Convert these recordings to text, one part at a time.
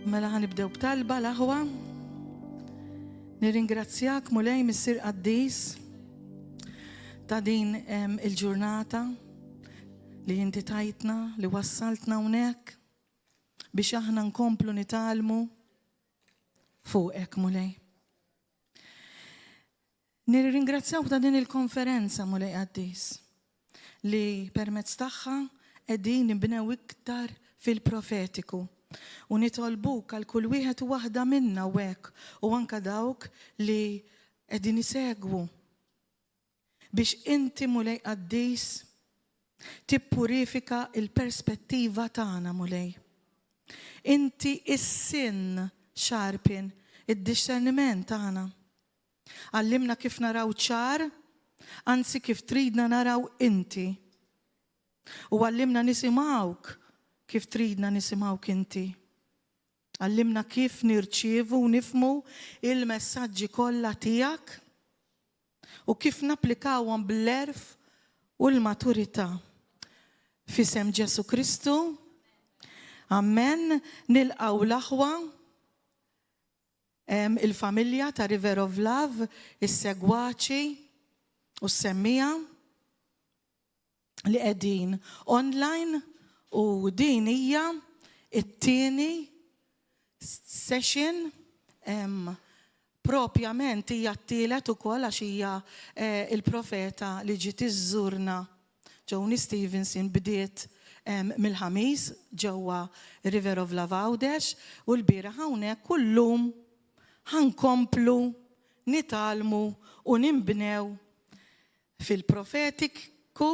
Mela ħanibdew b'talba l-aħwa. Nirringrazzjak mulej Missir Qaddis ta' din il-ġurnata li inti tajtna, li wassaltna hawnhekk biex aħna nkomplu nitalmu fuqek mulej. Nirringrazzjaw ta' din il-konferenza mulej Qaddis li permezz tagħha qegħdin nibnew iktar fil-profetiku. U nitolbuk għal kull wieħed u waħda minna hekk u anke dawk li qegħdin isegwu biex inti mulej Qaddis tippurifika il-perspettiva tagħna mulej. Inti is-sin xarpin id-discerniment tagħna. Għallimna kif naraw ċar, anzi kif tridna naraw inti. U għallimna nisimgħuk kif tridna nisimgħuk inti. Għallimna kif nirċievu u nifmu il-messaġġi kollha tiegħek u kif napplikawhom bl-erf u l-maturità. F'isem Ġesu Kristu. Amen. Nilqgħu l-aħwa il-familja ta' River of Love, is-segwaċi u s-semmija li qegħdin online. U din hija it-tieni session propjament hija t-tielet ukoll għax hija il-profeta li ġiet iżżurna Joni Stevenson bdiet mill-ħamis ġewwa River of Love Għawdex u l-bieraħ hawnhekk kullum ħankomplu nitalmu u nimbnew fil-profetiku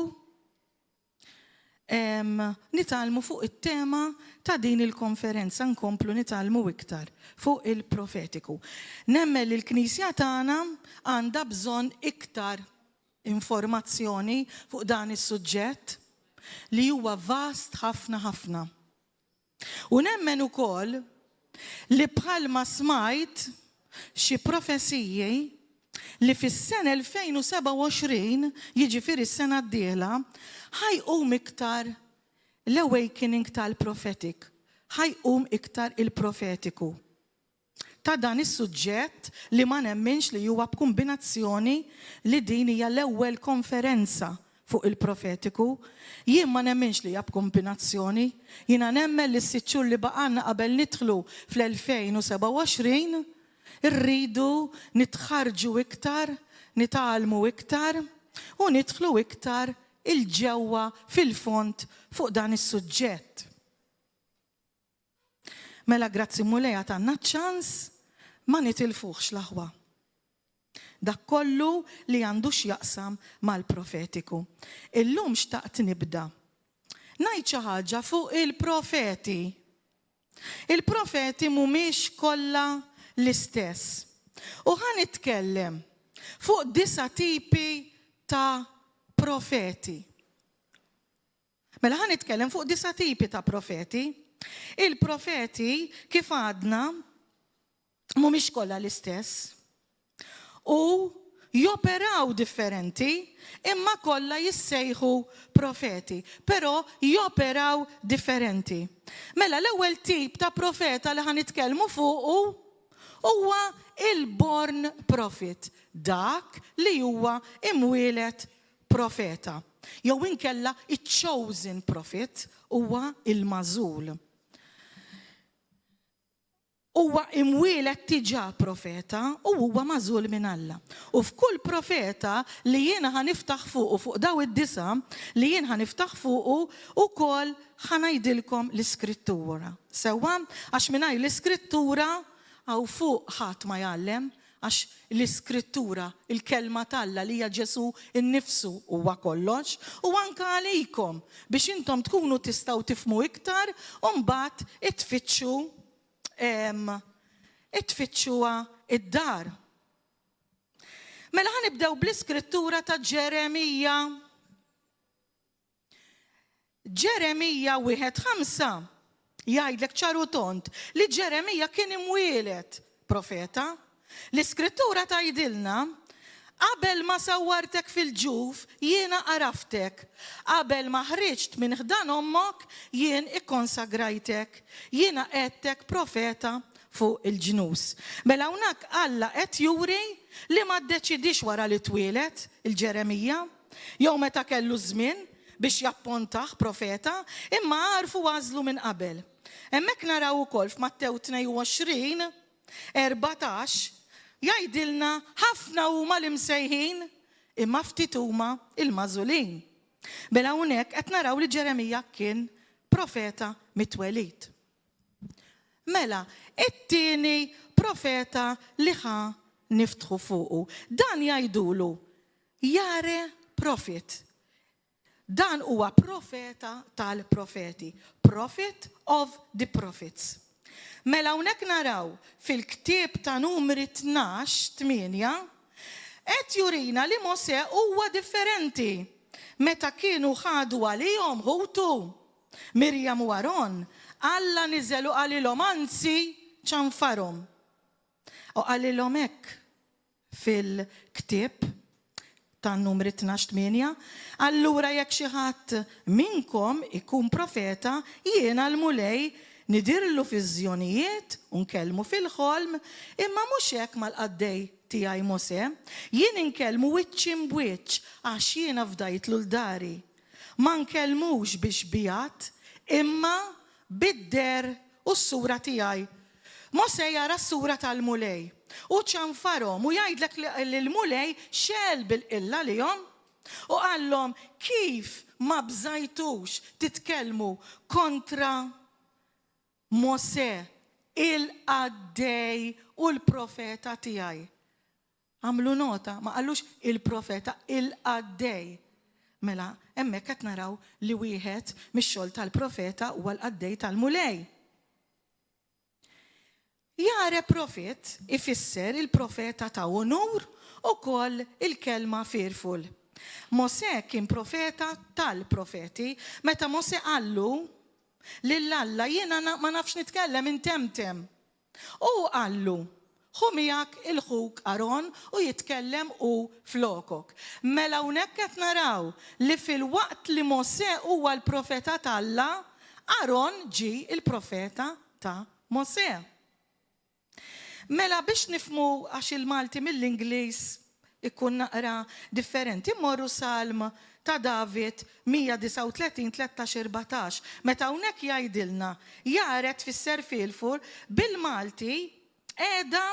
nitalmu fuq it-tema ta' din il-konferenza, nkomplu nitalmu iktar fuq il-profetiku. Nemmel il-Knisja tagħna għandha bżonn iktar informazzjoni fuq dan is-suġġett li huwa vast ħafna ħafna. U nemmen ukoll li bħalma smajt xi profesiji li fis-sena 2027 jiġifieri s-sena d-dieħla ħajqum iktar l-awakening tal-Prophetic, ħajqum iktar il-profetiku. Ta' dan is-suġġett li ma nemminx li huwa b'kombinazzjoni li din hija l-ewwel konferenza fuq il-profetiku, jien ma nemminx li hija b'kombinazzjoni, jiena nemmen li s-sitt xhur li baqgħna qabel nidħlu fl-2027 irridu nitħarġu iktar, nitalmu iktar u nidħlu iktar il-ġewwa fil-font fuq dan is-suġġett. Mela grazzi mulej għatanna ċans ma nitilfuħx l-aħwa. Dak kollu li għandu x'jaqsam mal-profetiku. Illum xtaqt nibda. Ngħid xi ħaġa fuq il-profeti. Il-profeti mhumiex kollha l-istess. U ħanitkellem fuq 9 tipi ta' profeti. Mela ħanitkellem fuq 9 tipi ta' profeti. Il-profeti kif għadna mhumiex kollha l-istess u joperaw differenti imma kollha jissejħu profeti, però joperaw differenti. Mela l-ewwel tip ta' profeta li ħanitkellmu fuqu huwa il-born prophet, dak li huwa imwieled profeta. Jew inkella il-chosen prophet huwa il-mażul. Huwa imwieled tiġà profeta u huwa mażul minn Alla. U f'kull profeta li jiena ħaniftaħ fuq daw id-9 li jien ħaniftaħ fuqu ukoll ħanajdilkom l-iskrittura. Sewwa għax mingħajr l-iskrittura għaw fuq ħadd ma jgħallem għax l-iskrittura, il-kelma talla li hija Ġesu innifsu huwa kollox u anke għalikom biex intom tkunu tistgħu tifhmu iktar u mbagħad itfittxuha id-dar. Mela ħanibdew bl-iskrittura ta' Ġeremija. Ġeremija 1:5 jgħidlek ċaru tont li Ġeremija kien imwieled profeta. L-iskrittura tgħidilna Qabel ma sawwartek fil-ġuf, jiena araftek. Qabel ma ħriġt minn ħdan ommok, jien ikkonsagrajtek. Jiena għedtek profeta fuq il-ġnus. Mela hawnhekk Alla qed juri li ma ddeċidix wara li twieled il-Ġeremija, jew meta kellu żmien biex jappontaħ profeta, imma għarfu għażlu minn qabel. Hemmhekk naraw ukoll f'Mattew 22, 14, jgħidilna ħafna huma l-imsejħin imma ftit huma il-magħżulin. Mela hawnhekk qed naraw li Ġeremija kien profeta mitwelid. Mela, it-tieni profeta li niftħu fuqu. Dan jgħidulu Jare Prophet. Dan huwa profeta tal-profeti. Prophet of the prophets. Mela hawnhekk naraw fil-ktieb ta' numri 12-8 qed jurina li Mosè huwa differenti. Meta kienu ħadu għalihom ħutu Mirjam u Aron, Alla niżelu għalilhom anzi ċanfarhom. U għalilhom hekk fil-ktieb ta' numri 12-8, allura jekk xi ħadd minnkom ikun profeta, jiena l-mulej nidirlu Vizjonijiet u nkellmu fil-Holm, imma mhux hekk mal-qaddej tiegħi Mosè, jien inkellmu wiċċ imbiċċ għax jiena fdajtlu l-dari. Ma nkellmux biex bijat, imma bid-der u s-sura tiegħi. Mosè jara s-sura tal-mulej u ċanfarhom u jgħidlek li l-mulej xel bil-qilla lihom u qallhom kif ma bżajtux titkellmu kontra Mosè il-qaddej u l-profeta tiegħi. Għamlu nota, ma qallux il-profeta il-qaddej. Mela, hemmhekk qed naraw li wieħed mix-xogħol tal-profeta huwa l-qaddej tal-mulej. Jare Prophet ifisser il-profeta ta' onur ukoll il-kelma fearful. Mosè kien profeta tal-profeti, meta Mosè qallu lill-Alla jiena ma nafx nitkellem intemtem. U qallu ħu miegħek il-ħuk Aron u jitkellem u flokok. Mela hawnhekk qed naraw li fil-waqt li Mosè huwa l-profeta tal-Alla, Aron ġi il-profeta ta' Mosè. Mela biex nifmu għax il-Malti mill-Ingliż ikun naqra differenti, morru Salm ta' David 139-13-14, meta hawnhekk jgħidilna jaret fisser fearful bil-Malti qiegħda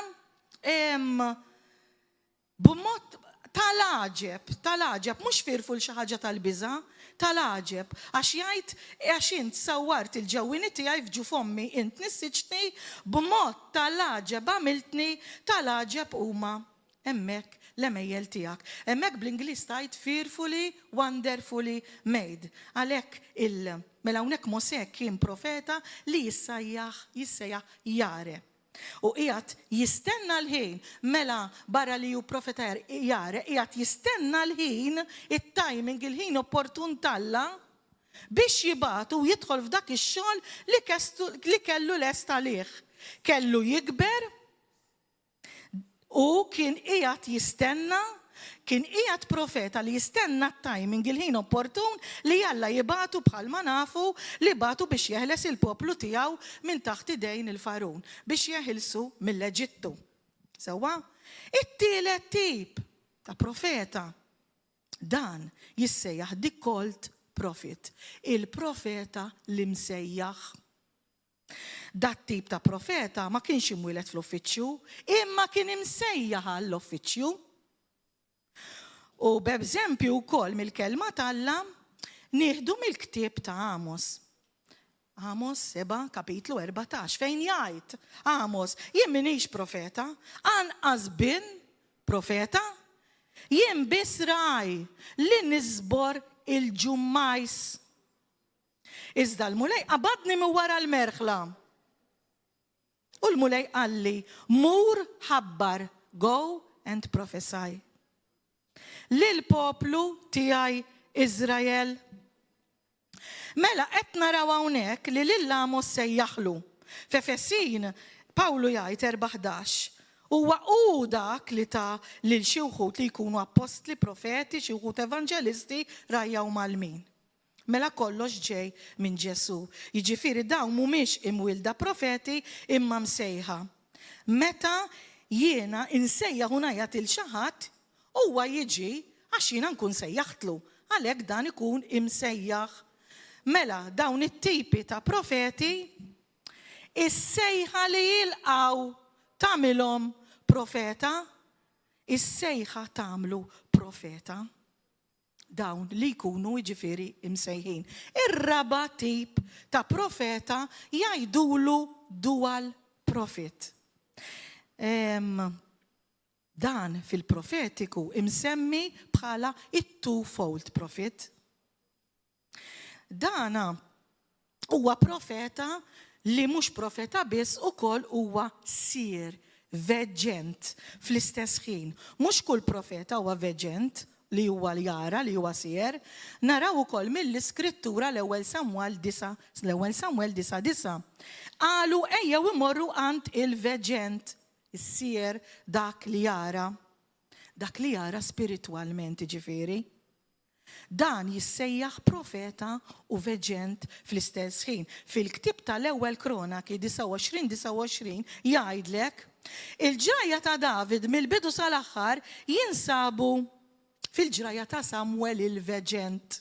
b'mod tal-aġeb, mhux fearful xi ħaġa tal-biża', tal-aġeb, għax jgħid għax int sawwart il-ġewwini tiegħi f'ġuf ommi, int nissiġtni b'mod tal-aġeb għamiltni tal-aġeb huma hemmhekk l-emejjel tiegħek. Hemmhekk bl-Ingliż tgħid fearfully, wonderfully made. Għalhekk mela hawnhekk Mosè kien profeta li jissejjaħ Jare. U qiegħed jistenna l-ħin, mela barra li hu profeta Jare, qiegħed jistenna l-ħin, it-timing, il-ħin opportun talla biex jibatu u jidħol f'dak ix-xogħol li kellu lest għalih. Kellu jikber u kien qiegħed jistenna, kien qiegħed profeta li jistenna t-timing, il-ħin opportun li Alla jibatu bħalma nafu li batu biex jeħles il-poplu tiegħu minn taħt idejn il-Farun, biex jeħilsu mill-Eġittu. Sewwa? It-tielet tip ta' profeta dan jissejjaħ the called prophet, il-profeta li msejjaħ. Dat tip ta' profeta ma kienx imwieled fl-uffiċċju, imma kien imsejjaħ għall-uffiċċju. U b'eżempju wkoll mill-kelma talla nieħdu mill-ktieb ta' Amos. Amos 7 kapitlu 14 fejn jgħid Amos, jien minix profeta, anqas bin profeta, jien biss raj li niżbor il-ġummajs. Iżda l-mulej qabadni minn wara l-merħla. U l-mulej qalli, mur ħabbar, go and prophesy. Lil-poplu tiegħi Iżrael. Mela qed naraw hawnhekk li lil Amos sejjaħlu. F'Efesin Pawlu jgħid 4:11 huwa dak li ta' lil xi wħud li jkunu apostli, profeti, xi wħud evanġelisti rajjaw mal-min. Mela kollox ġej minn Ġesu. Jiġifieri dawn mhumiex imwielda profeti imma msejħa. Meta jiena insejjaħ u ngħid il xi ħadd huwa jiġi għax jiena nkun sejjaħtlu. Għalhekk dan ikun imsejjaħ. Mela dawn it-tipi ta' profeti is-sejħa li jilqgħu tagħmilhom profeta, is-sejħa tagħmlu profeta. Dawn li jkunu jiġifieri imsejħin. Ir-raba' tip ta' profeta jgħidulu dual prophet. Dan fil-profetiku imsemmi bħala it-twofold prophet. Dana huwa profeta li mhux profeta biss ukoll huwa sier, veġġent fl-istess ħin. Mhux kull profeta huwa veġġent li huwa jara li huwa sier. Naraw ukoll mill-iskrittura l-ewwel Samwel 9:9. Qalu ejjew imorru għand il-veġġent, is-sier dak li jara spiritwalment ġifieri. Dan jissejjaħ profeta u veġġent fl-istess ħin. Fil-ktib tal-ewwel Kronaki 29 jgħidlek il-ġraja ta' David mill-bidu sal-aħħar jinsabu fil-ġraja ta' Samwel il-veġġent.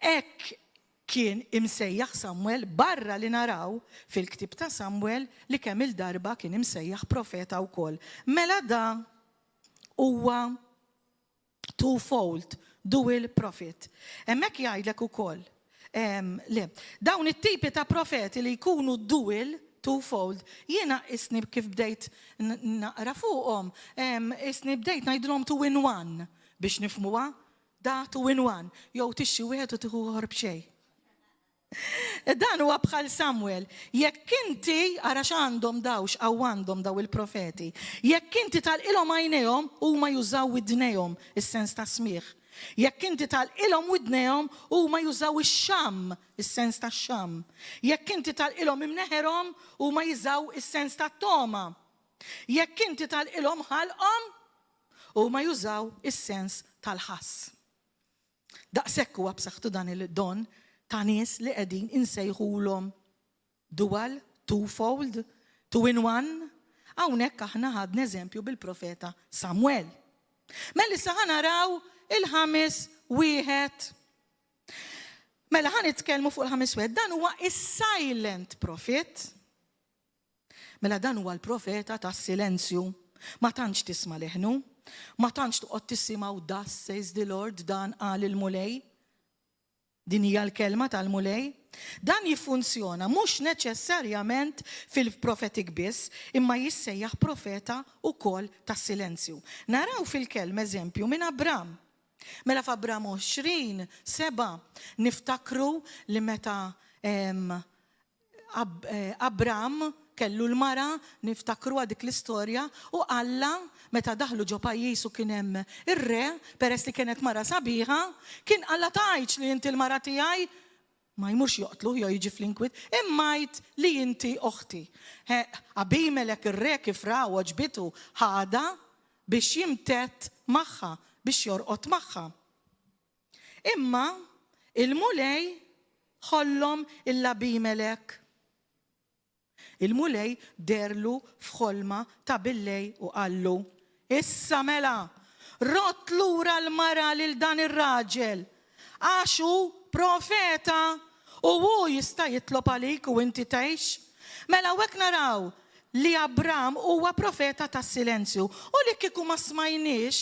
Hekk kien imsejjaħ Samwel barra li naraw fil-ktib ta' Samwel li kemm il-darba kien imsejjaħ profeta wkoll. Mela da huwa twofold, dual prophet. Hemmhekk jgħidlek ukoll dawn it-tipi ta' profeti li jkunu dual, twofold, jiena isni kif bdejt naqra fuqhom, isni bdejt ngħidulhom two in one biex nifhmuha, da two in one, jew tixxi wieħed u tieħu ħorb xejn. Dan huwa bħal Samwel, jekk inti ara x'għandhom għandhom daw il-profeti, jekk inti tal-ilhom għajnejhom huma jużaw widnejhom is-sens ta' smigħ. Jekk inti tal-ilhom widnejhom huma jużaw ix-xam, is-sens tax-xam. Jekk inti tal-ilhom imneħerhom huma jużaw is-sens tat-toma. Jekk inti tal-ilhom ħalqhom huma jużaw is-sens tal-ħass. Daqshekk huwa b'saħħtu dan il-don ta' nies li qegħdin insejħulhom dual, twofold, two in one. Hawnhekk aħna ħadna eżempju bil-profeta Samwel. Mela issa naraw il-ħames wieħed. Mela ħanitkellmu fuq il-ħames wieħed. Dan huwa is-silent prophet. Mela dan huwa l-profeta tas-silenzju. Ma tantx tisma' leħnu, ma tantx toqgħod tisimgħu thus says the Lord, dan qal il-mulej. Din hija l-kelma tal-mulej. Dan jiffunzjona mhux neċessarjament fil-prophetic biss, imma jissejjaħ profeta wkoll tas-silenzju. Naraw fil-kelma eżempju minn Abram. Mela f'Abram 20:7 niftakru li meta Abram kellu l-mara, niftakru dik l-istorja u Alla meta daħlu ġo pajjiż u kien hemm ir-re, peress li kienet mara sabiħa, kien Alla tgħidx li inti l-mara tiegħi ma jmurx joqtlu jew jiġi fl-inkwit, imma jgħid li inti oħti. Abimelek ir-re kif ra oġbitu ħada biex jimtet magħha, biex jorqod magħha. Imma il-mulej ħollhom il-Abimelek. Il-mulej derlu f'ħolma ta' billej u qallu: issa mela, rott lura l-mara lil dan ir-raġel, għaxu profeta u hu jista' jitlob għalik u inti tgħix. Mela hekk naraw li Abram huwa profeta tas-silenzju u li kieku ma smajniex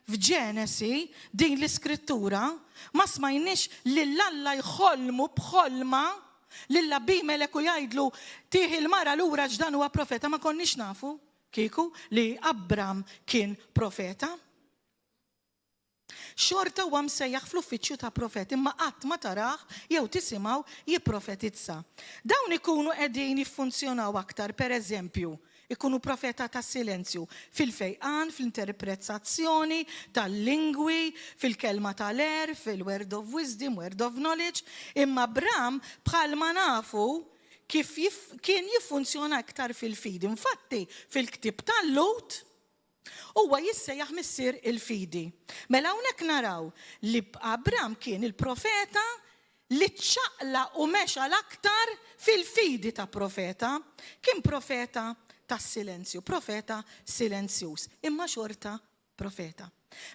f'Ġenesi din l-iskrittura, ma smajniex li l-Alla jħolmu b'ħolma lill-Abimelek u jgħidlu tieħi l-mara lura ġdan huwa profeta, ma konniex nafu kieku li Abram kien profeta. Xorta huwa msejjaħ fl-uffiċċju ta' profeti, imma qatt ma taraħ jew tisimgħu jipprofetizza. Dawn ikunu qegħdin jiffunzjonaw aktar, pereżempju, ikunu profeta ta' silenzju fil-fejqan, fil-interpretazzjoni tal-lingwi, fil-kelma tal-erf, fil-word of wisdom, word of knowledge. Imma Abram bħalma nafu kif kien jiffunzjona aktar fil-fidi. Infatti, fil-ktib tal-Lut, huwa jissejjaħ missier il-fidi. Mela hawnhekk naraw li Abram kien il-profeta li ċaqla u mexa l-aktar fil-fidi ta' profeta, kien profeta ta' silenzju, profeta silenzjuż, imma xorta profeta.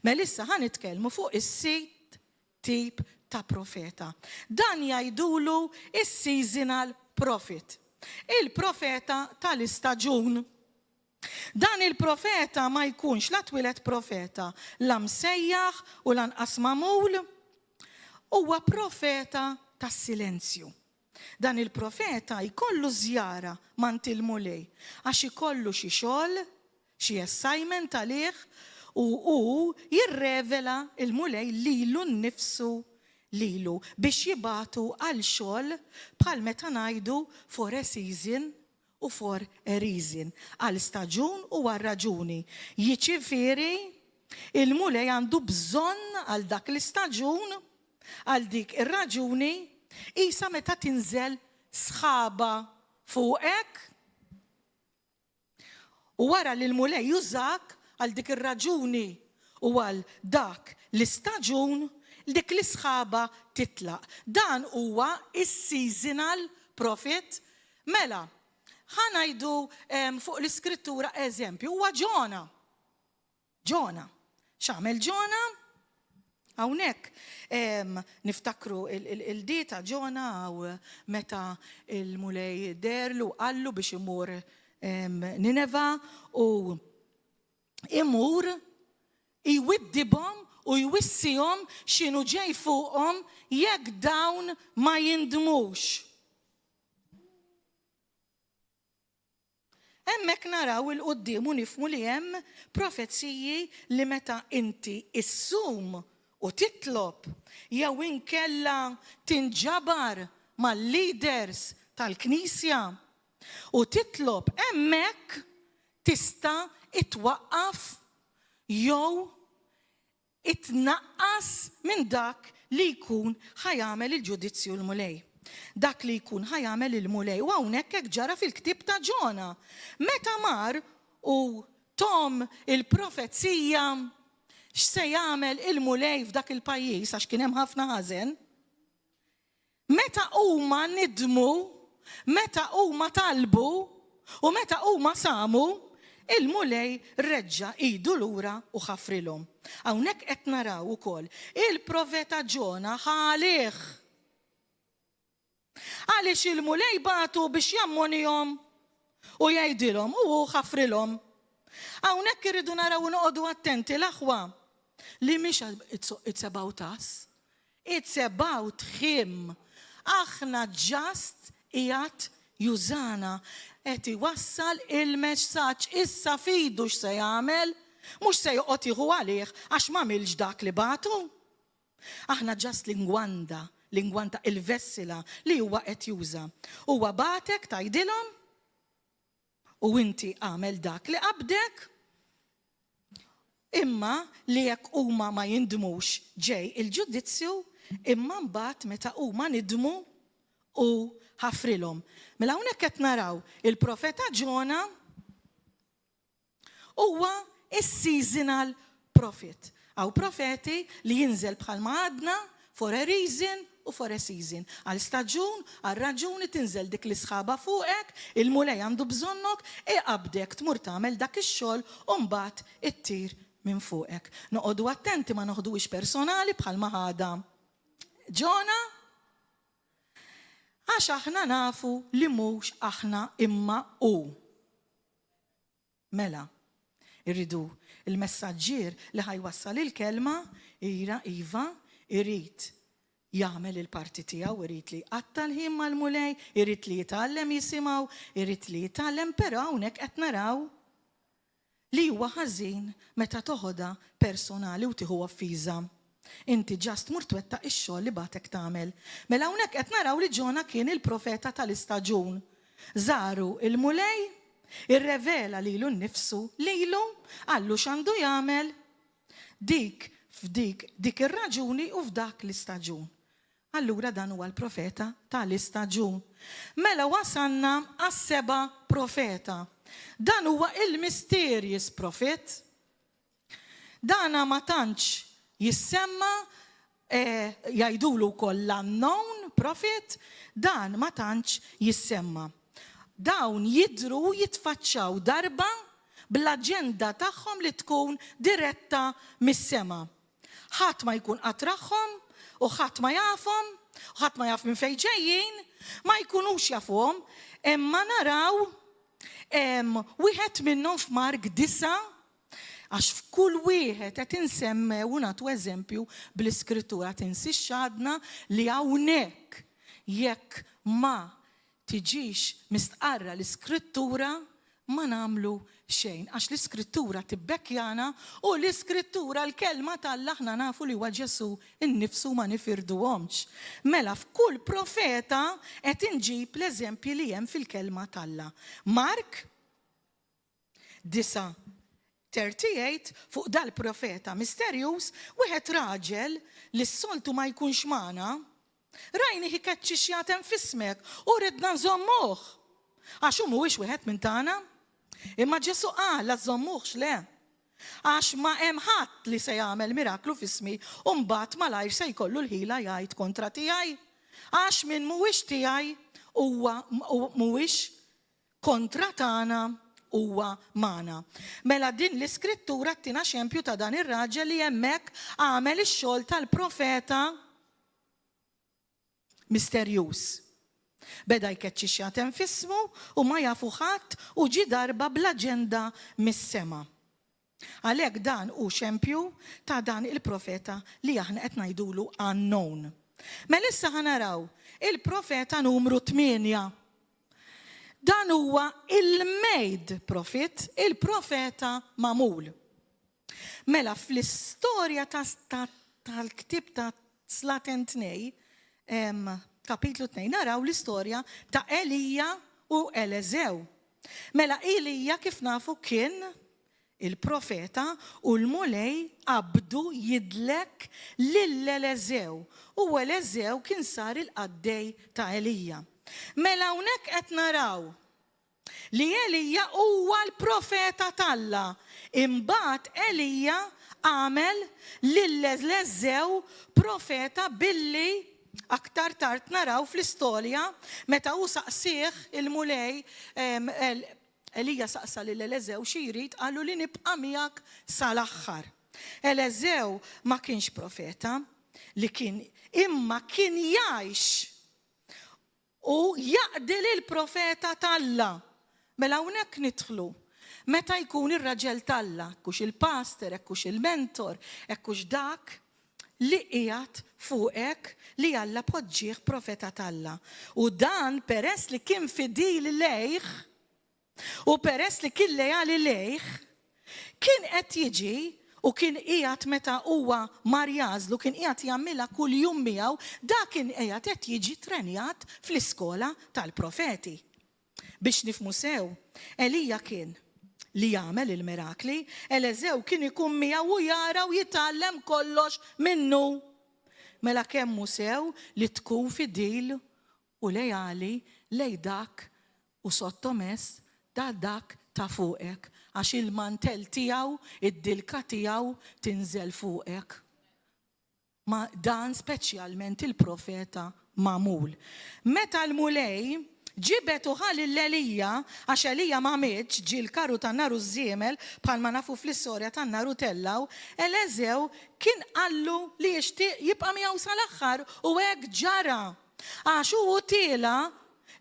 Melissa ħanitkellmu fuq is-sitt tip ta' profeta. Dan jgħidulu is-seasonal prophet, il-profeta tal-istaġun. Dan il-profeta ma jkunx la twilet profeta, la msejjaħ u lanqas mamul, huwa profeta tas-silenzju. Dan il-profeta jkollu żjara mant il-mulej, għax ikollu xi xogħol, xi assignment għalih, u jirrevela il-mulej lilu nnifsu lilu biex jibatu għal xogħol bħal meta ngħidu for a season u for a reason, għal staġun u għal raġuni. Jiġifieri il-mulej għandu bżonn għal dak l-istaġun, għal dik ir-raġuni, isa meta tinżel sħaba fuqek u wara li l-mulej jużak għal dik ir-raġuni u għal dak l-istaġun, dik l-isħaba titlaq. Dan huwa is-seasonal prophet. Mela, ħanajdu fuq l-iskrittura eżempju, huwa Ġona. Ġona. X'għamel Ġona? Hawnhekk niftakru il-dita Ġona u meta il-mulej derlu qallu biex imur Nineva u imur iwiddibhom u jwissihom x'inhu ġej fuqhom jekk dawn ma jindmux. Hemmhekk naraw il-qudiem u nifhmu li hemm profezziji li meta inti issum u titlob jew inkella tinġabar mal-leaders tal-Knisja u titlob hemmhekk tista' itwaqqaf jew itnaqqas minn dak li jkun ħajamel il-ġudizzju l-mulej. Dak li jkun ħajamel il-mulej. U hawnhekk hekk ġara fil-ktib ta' Ġona. Meta mar u tom il-profezija x'se jagħmel il-mulej f'dak il-pajjiż għax kien hemm ħafna ħażen, meta huma nidmu, meta huma talbu u meta huma samu, il-mulej reġġa' idu lura u ħafrilhom. Hawnhekk qed naraw ukoll il-profeta Ġona ħalih. Għaliex il-mulej batu biex jammonihom u jgħidilhom u ħafrilhom. Hawnhekk irridu naraw noqogħdu attenti l-aħwa li mhix it's about us, it's about him. Aħna ġast qiegħed jużana qed iwassal il-messaġġ issa fidu x'se jagħmel, mhux se joqgħod jieħu għalih għax m'għamilx dak li batu. Aħna ġast lingwanta il-vessila li huwa qed juża. Huwa batek tgħidilhom u inti għamel dak li qabdek, imma li jekk huma ma jindmux ġej il-ġudizzju, imma mbagħad meta huma nidmu u ħafrilhom. Mela hawnhekk qed naraw il-profeta Ġona huwa is-seasonal prophet. Aw profeti li jinżel bħalma għadna for a reason u for a season. Għal staġun, għal raġuni tinżel dik l-isħaba fuqek, il-mulej għandu bżonnok, qabdek tmur tagħmel dak ix-xogħol u mbagħad ittir minn fuqek. Noqogħdu attenti ma noħduwix personali bħalma ħada Ġona, għax aħna nafu li mhux aħna imma hu. Mela, irridu il-messaġġier li ħajwassal il-kelma iva irid jagħmel il-parti tiegħu, irid li jqatta l-ħin mal-mulej, irid li jitgħallem jisimgħu, irid li jitgħallem, però hawnhekk qed naraw li huwa ħażin meta toħodha personali u tieħu offiża. Inti ġast mur twettaq ix-xogħol li bagħtek tagħmel. Mela hawnhekk qed naraw li Ġona kien il-profeta tal-istaġun. Żaru il-mulej, irrevela lilu nnifsu lilu, għallu x'għandu jagħmel dik ir-raġuni u f'dak l-istaġun. Allura dan huwa l-profeta tal-istaġun. Mela wasanna għas-7 profeta. Dan huwa il-mysterious prophet. Dana ma tantx jissemma jgħidulu wkoll l-unknown prophet, dan ma tantx jissemma. Dawn jidru jitfaċċaw darba bl-aġenda tagħhom li tkun diretta mis-sema. Ħadd ma jkun qatrahom u ħadd ma jafhom, ħadd ma jaf minn fejn ġejjin, ma jkunux jafuhom, imma naraw wieħed minnhom f'Mark 9, għax f'kull wieħed qed insemmew u nagħtu eżempju bl-Iskrittura tinsixxadna li hawnhekk jekk ma tiġix mistqarra l-Iskrittura ma nagħmlu xejn, għax l-Iskrittura tibbekkjana u l-Iskrittura l-kelma tal-Alla aħna nafu li huwa Ġesu innifsu ma nifirduhomx. Mela f'kull profeta qed inġib l-eżempji li hemm fil-kelma tal-Alla. Mark 9:38 fuq dal-profeta misterjus wieħed raġel li s-soltu ma jkunx magħna rajni ħikeċċix jagħtem f'ismek u ridna nżommuh. Għax hu mhuwiex wieħed minn tagħna. Imma Ġesu qal la żommuhx le. Għax ma hemm ħadd li se jagħmel miraklu f'ismi u mbagħad malajr se jkollu l-ħila jgħid kontra tiegħi. Għax min mhuwiex tiegħi huwa mhuwiex kontra tagħna huwa magħna. Mela din l-Iskrittura tina xempju ta' dan ir-raġel li hemmhekk għamel ix-xogħol tal-profeta misterjus. Beda jkeċċix jagħtem f'ismu u ma jafu ħadd u ġie darba bl-aġenda mis-sema. Għalhekk dan hu xempju ta' dan il-profeta li aħna qed ngħidulu unknown. Mela issa ħanaraw il-profeta numru 8. Dan huwa il-made prophet, il-profeta magħmul. Mela fl-istorja tal-ktib ta' Slaten 2, kapitlu 2, naraw l-istorja ta' Elija u Elezew. Mela Elija kif nafu kien il-profeta u l-mulej qabdu jidlek lill-Elezew u Elezew kien sar il-qaddej ta' Elija. Mela hawnhekk qed naraw li Elija huwa l-profeta tal-Alla. Imbagħad Elija għamel lill-Elezew profeta billi aktar tard naraw fl-istorja meta hu saqsih il-mulej Elija saqsa lil Elezew xi jrid qalu li nibqa' miegħek sal-aħħar. Elezew ma kienx profeta li kien imma kien jgħix u jaqdil il-profeta tal-Alla. Mela hawnhekk nidħlu. Meta jkun ir-raġel tal-Alla, ekkux il-pastor, ekkux il-mentor, ekkux dak li qiegħed fuqek li Alla poġġih profeta tal-Alla. U dan peress li kien fidil lejh u peress li kien lejali lejh, kien qed jiġi u kien qiegħed meta huwa mar jażlu kien qiegħed jagħmilha kuljum miegħu, dak kien qiegħed qed jiġi trenjat fl-iskola tal-profeti. Biex nifhmu sew, Elija kien li jagħmel il-mirakli, Elezew kien ikun miegħu u jara u jitgħallem kollox minnu. Mela kemm hu sew li tkun fidil u lejali lej dak u sottomess dak ta' fuqek għax il-mantel tiegħu, id-dilka tiegħu tinżel fuqek. Ma dan speċjalment il-profeta magħmul. Meta l-mulej ġibet uħal l-Elija, għax Elija ma mitx ġi l-karu tan-naru żiemel bħalma nafu fl-istorja tan-naru tellaw, Elezew kien qallu li jixtieq jibqa' miegħu sal-aħħar u hekk ġara. Għax hu tiela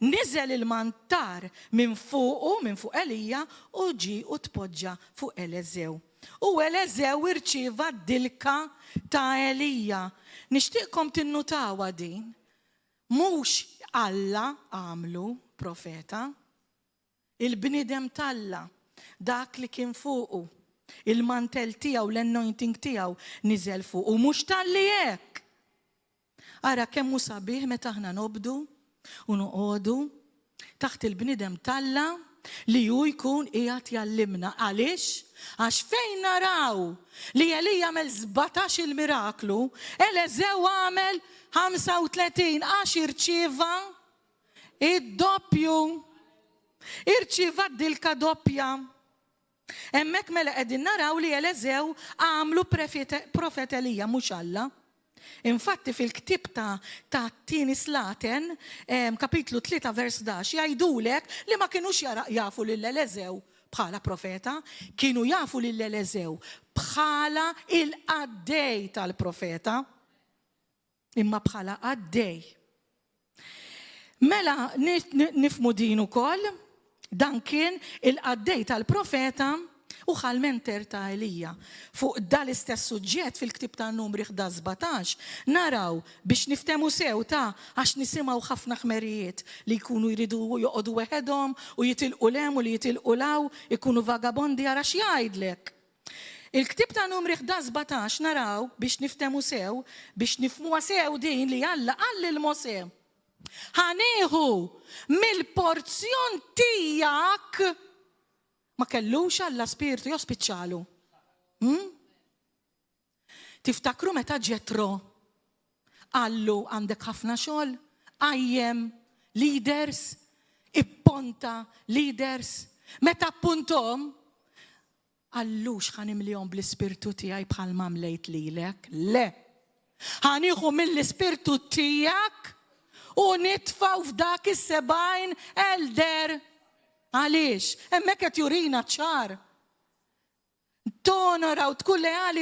niżel il-mantar minn fuq Elija u ġi u tpoġġa fuq Elezew. U Elezew irċieva d-dilka ta' Elija. Nixtieqkom tinnutawa din. Mhux Alla għamlu profeta, il-bnidem tal-Alla, dak li kien fuqu, il-mantel tiegħu, l-anointing tiegħu niżel fuqu, mhux tal-li hekk. Ara kemm hu sabiħ meta aħna nobdu u noqogħdu taħt il-bnidem tal-Alla li hu jkun qiegħed jallimna. Għaliex? Għax fejn naraw li Elija għamel 17 il-miraklu, Eliżew għamel 35 għax irċieva id-doppju. Irċieva d-dilka doppja. Hemmhekk mela qegħdin naraw li Eliżew għamlu profet Elija mhux Alla. Infatti fil-ktib ta' Tieni Slaten, kapitlu 3 vers 11, jgħidulek li ma kinux jafu lil Eliżew bħala profeta, kienu jafu lil Eliżew bħala il-qaddej tal-profeta, imma bħala qaddej. Mela nifmu din ukoll, dan kien il-qaddej tal-profeta u ħal-menter ta' Elija. Fuq dal-istess suġġett fil-ktib ta' Numri 17 naraw biex niftemu sew għax nisimgħu ħafna ħmerijiet li jkunu jridu joqogħdu weħedhom u jitilqu lem u li jitilqu law, ikunu vagabondi ara x'jgħidlek. Il-ktib ta' Numri 17 naraw biex niftemu sew, biex nifhmuha sew din li Alla qal lil Mosè. Ħanieħu mill-porzjon tiegħek. Ma kellux Alla spiritu jospiċċalu. Tiftakru meta Ġetro qallu għandek ħafna xogħol, għajjem leaders, ipponta leaders, meta appuntom għallux ħanimlihom bl-ispirtu tiegħi bħalma mlejt lilek. Le. Ħanieħu mill-ispirtu tiegħek u nitfgħu f'dak is-70 elder. Għaliex? Hemmhekk qed jurina ċar. Tonaraw tkun leali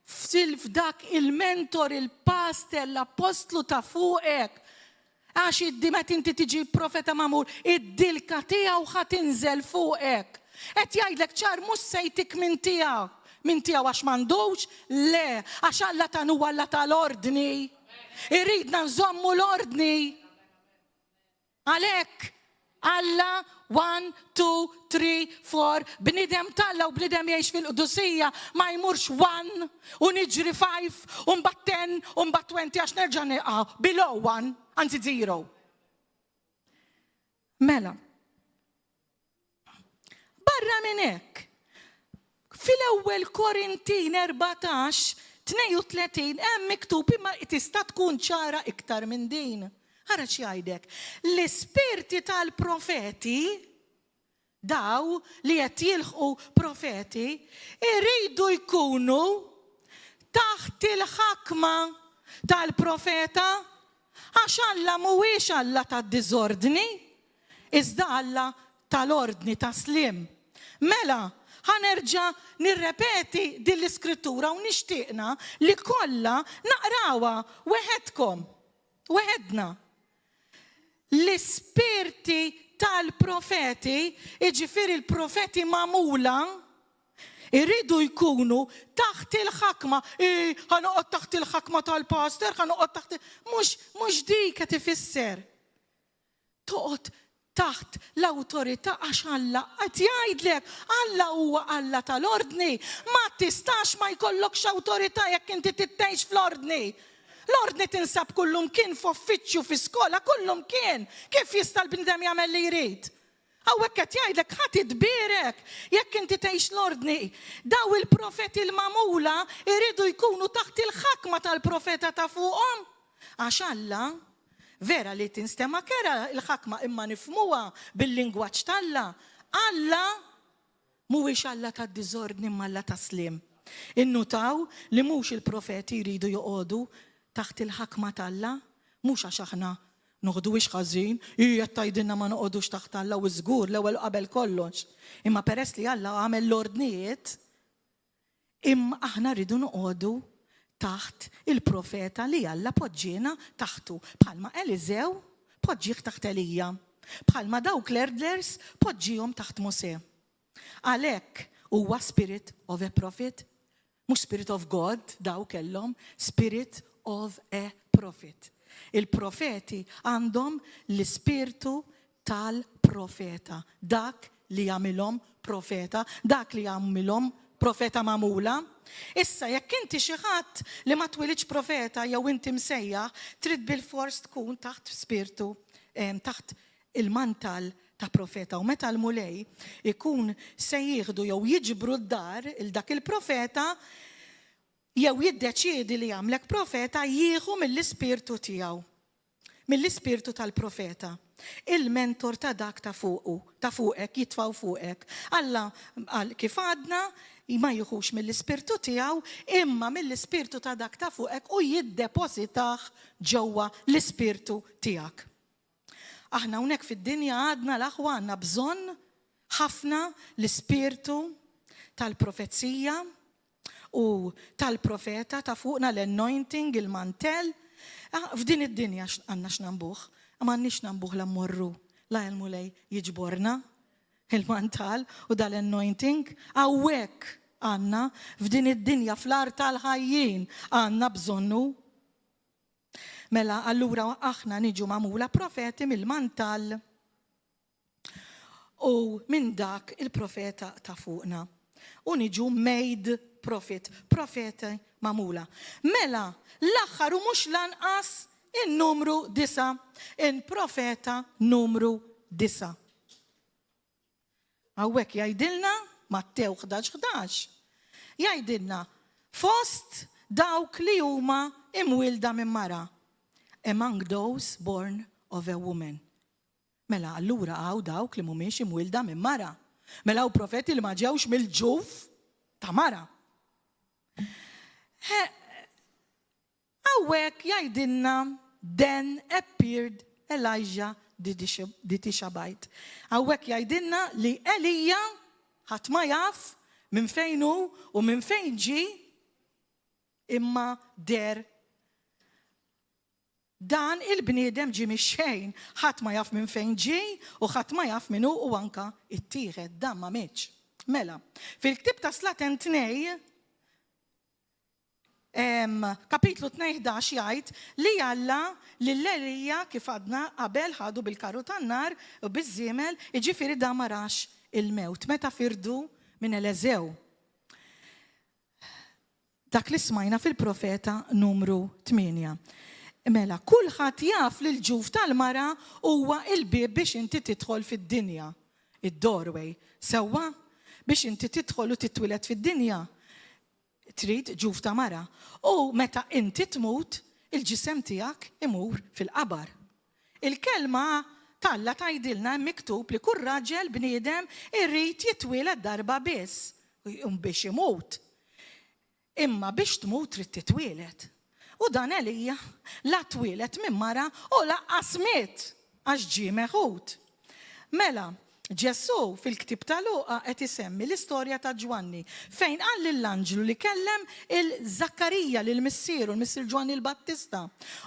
f'dak il-mentor, il-pastor, l-apostlu ta' fuqek. Għax id-dimet inti tiġi profeta mamur, id-dilka tiegħu ħadd inżel fuqek. Qed jgħidlek ċar mhux sejtik minn tiegħu. Minn tiegħu għax m'għandux? Le, għax Alla tanu Alla tal-ordni. Irridna nżommu l-ordni. Għalhekk Alla 1, 2, 3, 4, bnidem talla u bnidem jgħix fil-qudusija ma jmurx 1 u niġri 5 u mbagħad 10 u mbagħad 20 għax nerġa' neqa' below 1, anzi 0. Mela. Barra minn hekk. Fil-ewwel Korintin 14:32 hemm miktub imma tista' tkun ċara iktar minn din. Ħara x'jgħidek. L-ispirti tal-profeti, daw li qed jilħqu profeti, iridu jkunu taħt il-ħakma tal-profeta għax Alla mhuwiex Alla tad-diżordni, iżda Alla tal-ordni taslim. Mela, ħanerġa' nirrepeti din l-iskrittura u nixtieqna li kollha naqrawha weħedna. L-ispirti tal-profeti, iġifieri il-profeti magħmula, irridu jkunu taħt il-ħakma. Ħanoqgħod taħt il-ħakma tal-pastor, ħanoqgħod taħt mhux dik qed ifisser. Toqgħod taħt l-awtorità għax Alla qed jgħidlek Alla huwa Alla tal-ordni. Ma tistax ma jkollokx awtorità jekk inti tittgħix fl-ordni. L-ordni tinsab kullum kien f'uffiċċju fi skola, kullum kien. Kif jista' l-bniedem jagħmel li jrid? Hawnhekk qed jgħidlek ħadd idbierek jekk inti tgħix l-ordni. Daw il-profeti l-magħmula jridu jkunu taħt il-ħakma tal-profeta ta' fuqhom. Għax Alla vera li tinstema kera il-ħakma imma nifmuha bil-lingwaġġ tal-Alla. Alla mhuwiex Alla tad-diżordni imma Alla taslim. Innutaw li mhux il-profeti jridu joqogħdu taħt il-ħakma tal-Alla, mhux għax aħna noħdu wix ħażin, qed tgħidilna ma noqogħdux taħt Alla u żgur l-ewwel qabel kollox. Imma peress li Alla għamel l-ordnijiet, imma aħna rridu noqogħdu taħt il-profeta li Alla poġġiena taħtu. Bħalma Eliżew poġġih taħt Elija. Bħalma dawk l-elders poġġihom taħt Mosè. Għalhekk huwa spirit of a prophet, mhux spirit of God, daw kellhom spirit of a prophet. Il-profeti għandhom l-ispirtu tal-profeta, dak li jagħmilhom profeta, dak li jagħmilhom profeta magħmula. Issa jekk inti xi ħadd li ma twilidx profeta jew inti msejjaħ, trid bil-fors tkun taħt spirtu, taħt il-mantal ta' profeta. U meta l-mulej ikun se jieħdu jew jiġbru d-dar il-dak il-profeta, jew jiddeċiedi li jagħmlek profeta, jieħu mill-ispirtu tiegħu, mill-ispirtu tal-profeta. Il-mentor ta' dak ta' fuqek, jitfaw fuqek. Alla kif għadna, ma jieħux mill-ispirtu tiegħu, imma mill-ispirtu ta' dak ta' fuqek u jiddepositaħ ġewwa l-ispirtu tiegħek. Aħna hawnhekk fid-dinja għadna l-aħwa għandna bżonn ħafna l-ispirtu tal-profezija u tal-profeta ta' fuqna, l-anointing, il-mantel. F'din id-dinja għandna x'nambuh, ma għandniex nambuh la mmorru la l-mulej jiġborna il-mantal u dal-anointing. Hawnhekk għandna f'din id-dinja fl-ar tal-ħajjin għandna bżonnu. Mela allura aħna niġu magħmula profeti mill-mantal u minn dak il-profeta ta' fuqna. U niġu made prophet, profeti magħmula. Mela l-aħħar u mhux lanqas in-numru 9, in-profeta numru 9. Hawnhekk jgħidilna Mattew 11:11. Jgħidilna fost dawk li huma imwilda minn mara, among those born of a woman. Mela allura hawn dawk li mhumiex imwilda minn mara. Mela hawn profeti li ma ġewx mill-ġuf ta' mara. Hawnhekk jgħidilna then appeared Elijah the Tishbite. Hawnhekk jgħidilna li Elija ħadd ma jaf minn fejn hu u minn fejn ġie, imma der dan il-bniedem ġie mix-xejn, ħadd ma jaf minn fejn ġie u ħadd ma jaf min hu u anke ittieħed dan ma mitx. Mela, fil-Ktieb ta' Slaten 2 kapitlu 2:11 jgħid li Alla lil-Elija kif għadna qabel ħadu bil-karru tan-nar u biż-żiemel, jiġifieri da ma rax il-mewt meta firdu minn Eleżew. Dak li smajna fil-profeta numru 8. Mela, kulħadd jaf li l-ġuf tal-mara huwa il-bieb biex inti tidħol fid-dinja. Id-doorway. Sewwa biex inti tidħol u titwilet fid-dinja. Trid ġuf ta' mara. U meta inti tmut, il-ġisem tiegħek imur fil-qabar. Il-kelma Alla tgħidilna miktub li kull raġel bniedem irrid jitwieled darba biss biex imut. Imma biex tmut trid titwieled. U dan Elija la twieled minn mara u laqqas miet għax ġie meħud. Mela, Ġesu fil-Ktieb ta' Luqa qed isemmi l-istorja ta' Ġwanni fejn qal lill-anġlu li kellem il-Zakkarija lil missieru, l-missier Ġwanni l-Battista,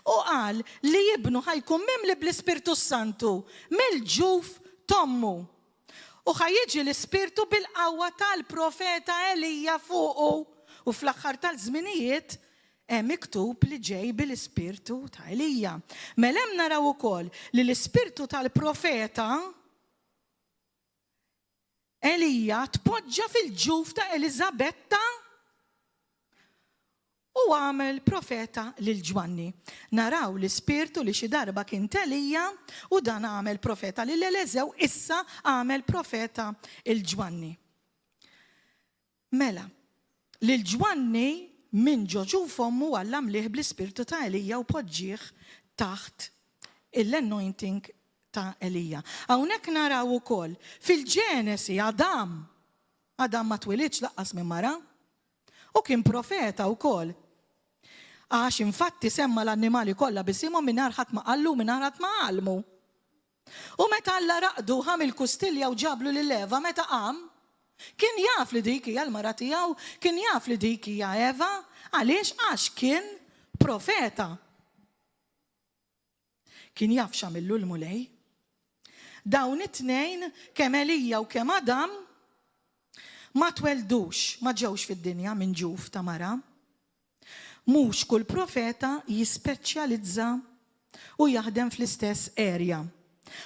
u qal li jibnu ħajkun mimli bl-Ispirtu Santu mill-ġuf tommu. U ħajjiġi l-Ispirtu bil-qawwa tal-profeta Elija fuqu u fl-aħħar tal-żminijiet hemm miktub li ġej bil-Ispirtu ta' Elija. Mela hemm naraw ukoll li l-Ispirtu tal-profeta Elija tpoġġa fil-ġuf ta' Elizabetta u għamel profeta lil Ġwanni. Naraw l-Ispirtu li xi darba kien Elija u dan għamel profeta lil Eleżew, issa għamel profeta il Ġwanni. Mela, lil Ġwanni minn ġoġuf ommu għallam liħ bl-Ispirtu ta' Elija u poġġih taħt l-anointing ta' Elija. Hawnhekk naraw ukoll fil-Ġenesi Adam ma twilidx laqqas minn mara u kien profeta wkoll. Għax infatti semma l-annimali kollha bisimhom mingħajr ħadd ma qallu mingħajr ħadd ma għallmu. U meta Alla raqdu ħam il-kustilja u ġablu lil Eva meta qam, kien jaf li dik hija l-mara tiegħu, kien jaf li dik hija Eva, għaliex għax kien profeta. Kien jaf x'għamillu l-mulej. Dawn it-tnejn kemm Elija u kemm Adam ma tweldux, ma ġewx fid-dinja minn ġuf ta' mara. Mhux kull profeta jispeċjalizza u jaħdem fl-istess area.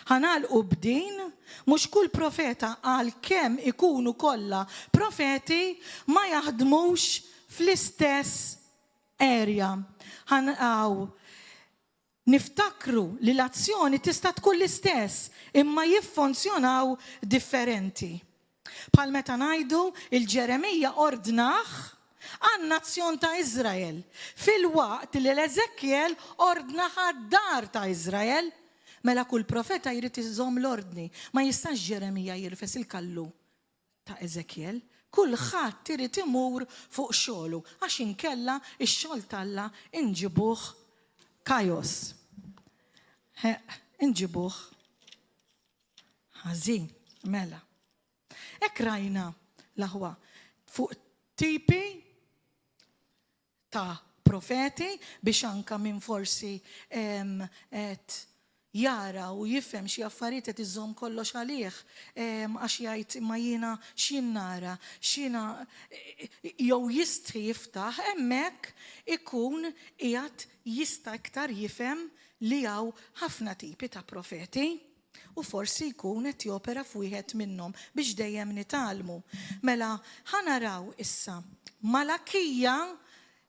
Ħanalqu b'din, mhux kull profeta għalkemm ikunu kollha profeti ma jaħdmux fl-istess area. niftakru li l-azzjoni tista' tkun l-istess, imma jiffunzjonaw differenti. Bħal meta ngħidu il-Ġeremija ordnaħ għan-nazzjon ta' Iżrael, fil-waqt li l-Eżekjel ordnaħ għad-dar ta' Iżrael, mela kull profeta jrid iżomm l-ordni. Ma jistax Ġeremija jirfes il-kallu ta' Eżekjel, kulħadd irid imur fuq xogħlu għax inkella x-xogħol talla inġibuh kajos. Inġibuh ħażin, mela. Hekk rajna l-aħwa fuq tipi ta' profeti biex anka minn forsi qed jara u jifhem xi affarijiet qed iżomm kollox għalih għax jgħid imma jiena x'jien nara, x'jiena jew jistħi jiftaħ hemmhekk ikun qiegħed jista' iktar jifhem li hawn ħafna tipi ta' profeti u forsi jkun qed jopera f'wieħed minnhom biex dejjem nitgħallmu. Mela ħanaraw issa Malakija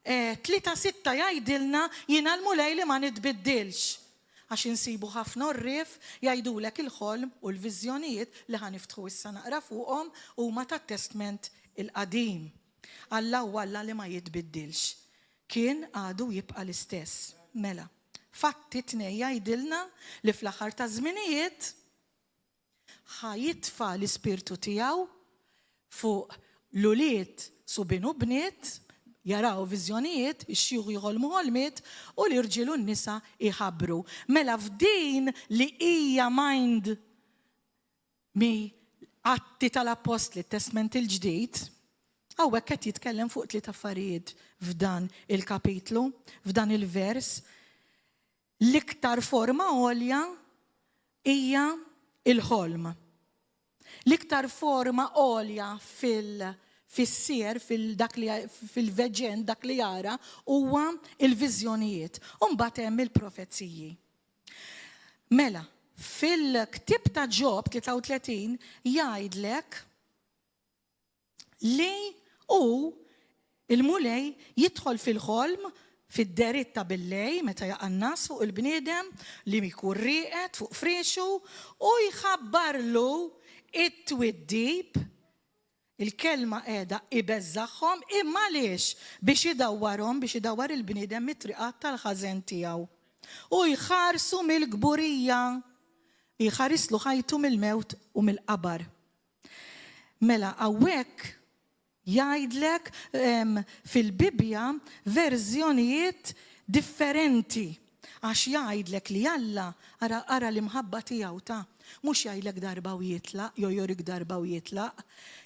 3:6 jgħidilna jiena l-mulej li ma nitbiddilx. Għax insibu ħafna rrif jgħidulek il-ħolm u l-viżjonijiet li ħaniftħu issa naqra fuqhom huma tat-Testament il-qadim. Alla u Alla li ma jitbiddilx. Kien għadu jibqa' l-istess. Mela, Fatti 2 jgħidilna li fl-aħħar ta' żminijiet ħajitfa' l-Ispirtu tiegħu fuq l-ulied subin u bniet jaraw viżjonijiet, ix-xjuħ jħolmu ħolmiet u l-irġiel u n-nisa iħabbru. Mela f'din li hija mind mi Atti tal-Apostli, Testament il-ġdid, hawnhekk qed jitkellem fuq 3 affarijiet f'dan il-kapitlu, f'dan il-vers. L-iktar forma għolja hija il-ħolm. L-iktar forma għolja fil-sier, fil-veġen, dak li jara, huwa il-viżjonijiet. U mbagħad hemm il-profezziji. Mela, fil-ktib ta' Ġob 33 jgħidlek li il-mulej jidħol fil-ħolm fid-deritt ta' billej meta jaqa' n-nas fuq il-bniedem li jkun rieqed fuq friexu u jħabbarlu it-twiddib. Il-kelma qiegħda ibeżżagħhom imma għaliex biex idawwar il-bniedem mit-triqat tal-ħażen tiegħu. U jħarsu mill-gburija, jħarislu ħajtu mill-mewt u mill-qabar. Mela hawnhekk jgħidlek fil-Bibja verżjonijiet differenti għax jgħidlek li Alla ara l-imħabba tiegħu ta' mhux jgħidlek darba u jitlaq, jew jorik darba u jitlaq,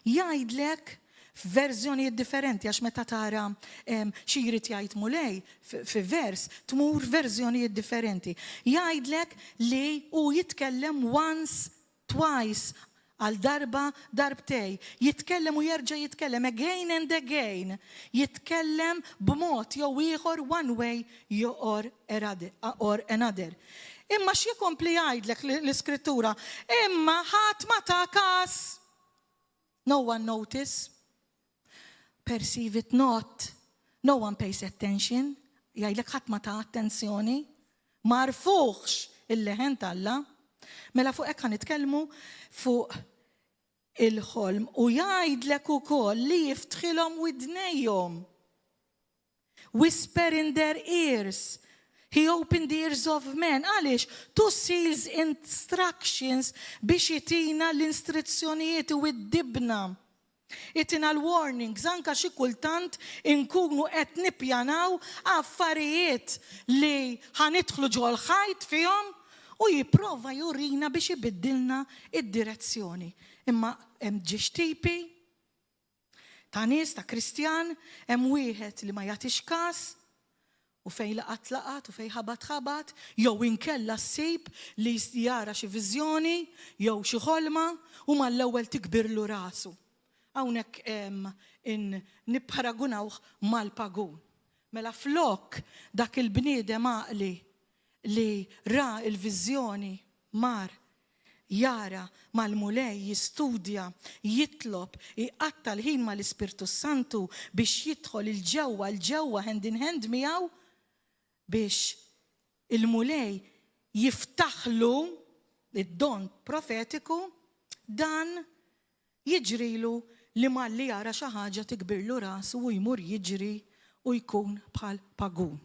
jgħidlek f'verżjonijiet differenti għax meta tara xi jrid jgħid mulej fi vers tmur verżjonijiet differenti. Jgħidlek li hu jitkellem once, twice, għal darba, darbtej, jitkellem u jerġa' jitkellem again and again, jitkellem b'mod jew ieħor one way or another. Imma x'jikompli jgħidlek l-Iskrittura? Imma ħadd ma ta' każ. No one notice. Perceive it not. No one pays attention. Jgħidlek ħadd ma ta' attenzjoni. Ma rfuħx il-leħen Alla. Mela fuq hekk nitkellmu fuq il-ħolm u jgħidlek ukoll li jiftħilhom widnejhom. Whisper in their ears. He opened the ears of men. Għaliex? To seals instructions biex jitina l-istruzzjonijiet u id-dibna. Itina l-warnings, anka xi kultant inkunu qed nippjanaw affarijiet li ħanidħlu ġol ħajt fihom u jipprova jurina biex ibiddilna id-direzzjoni. Imma hemm ġiex tipi ta' nies ta' Kristjan, hemm wieħed li ma jagħtix każ u fejn laqat u fejn ħabat, jew inkella ssib li jara xi viżjoni jew xi ħolma u mal-ewwel tikbirlu rasu. Hawnhekk nipparagunawh mal-pagun. Mela flok dak il-bniedem għaqli li ra il-viżjoni mar jara mal-mulej, jistudja, jitlob, iqatta l-ħin mal-Ispirtu Santu biex jidħol il-ġewwa hand in hand miegħu biex il-mulej jiftaħlu id-don profetiku, dan jiġrilu li malli jara xi ħaġa tikbirlu rasu u jmur jiġri u jkun bħal pagun.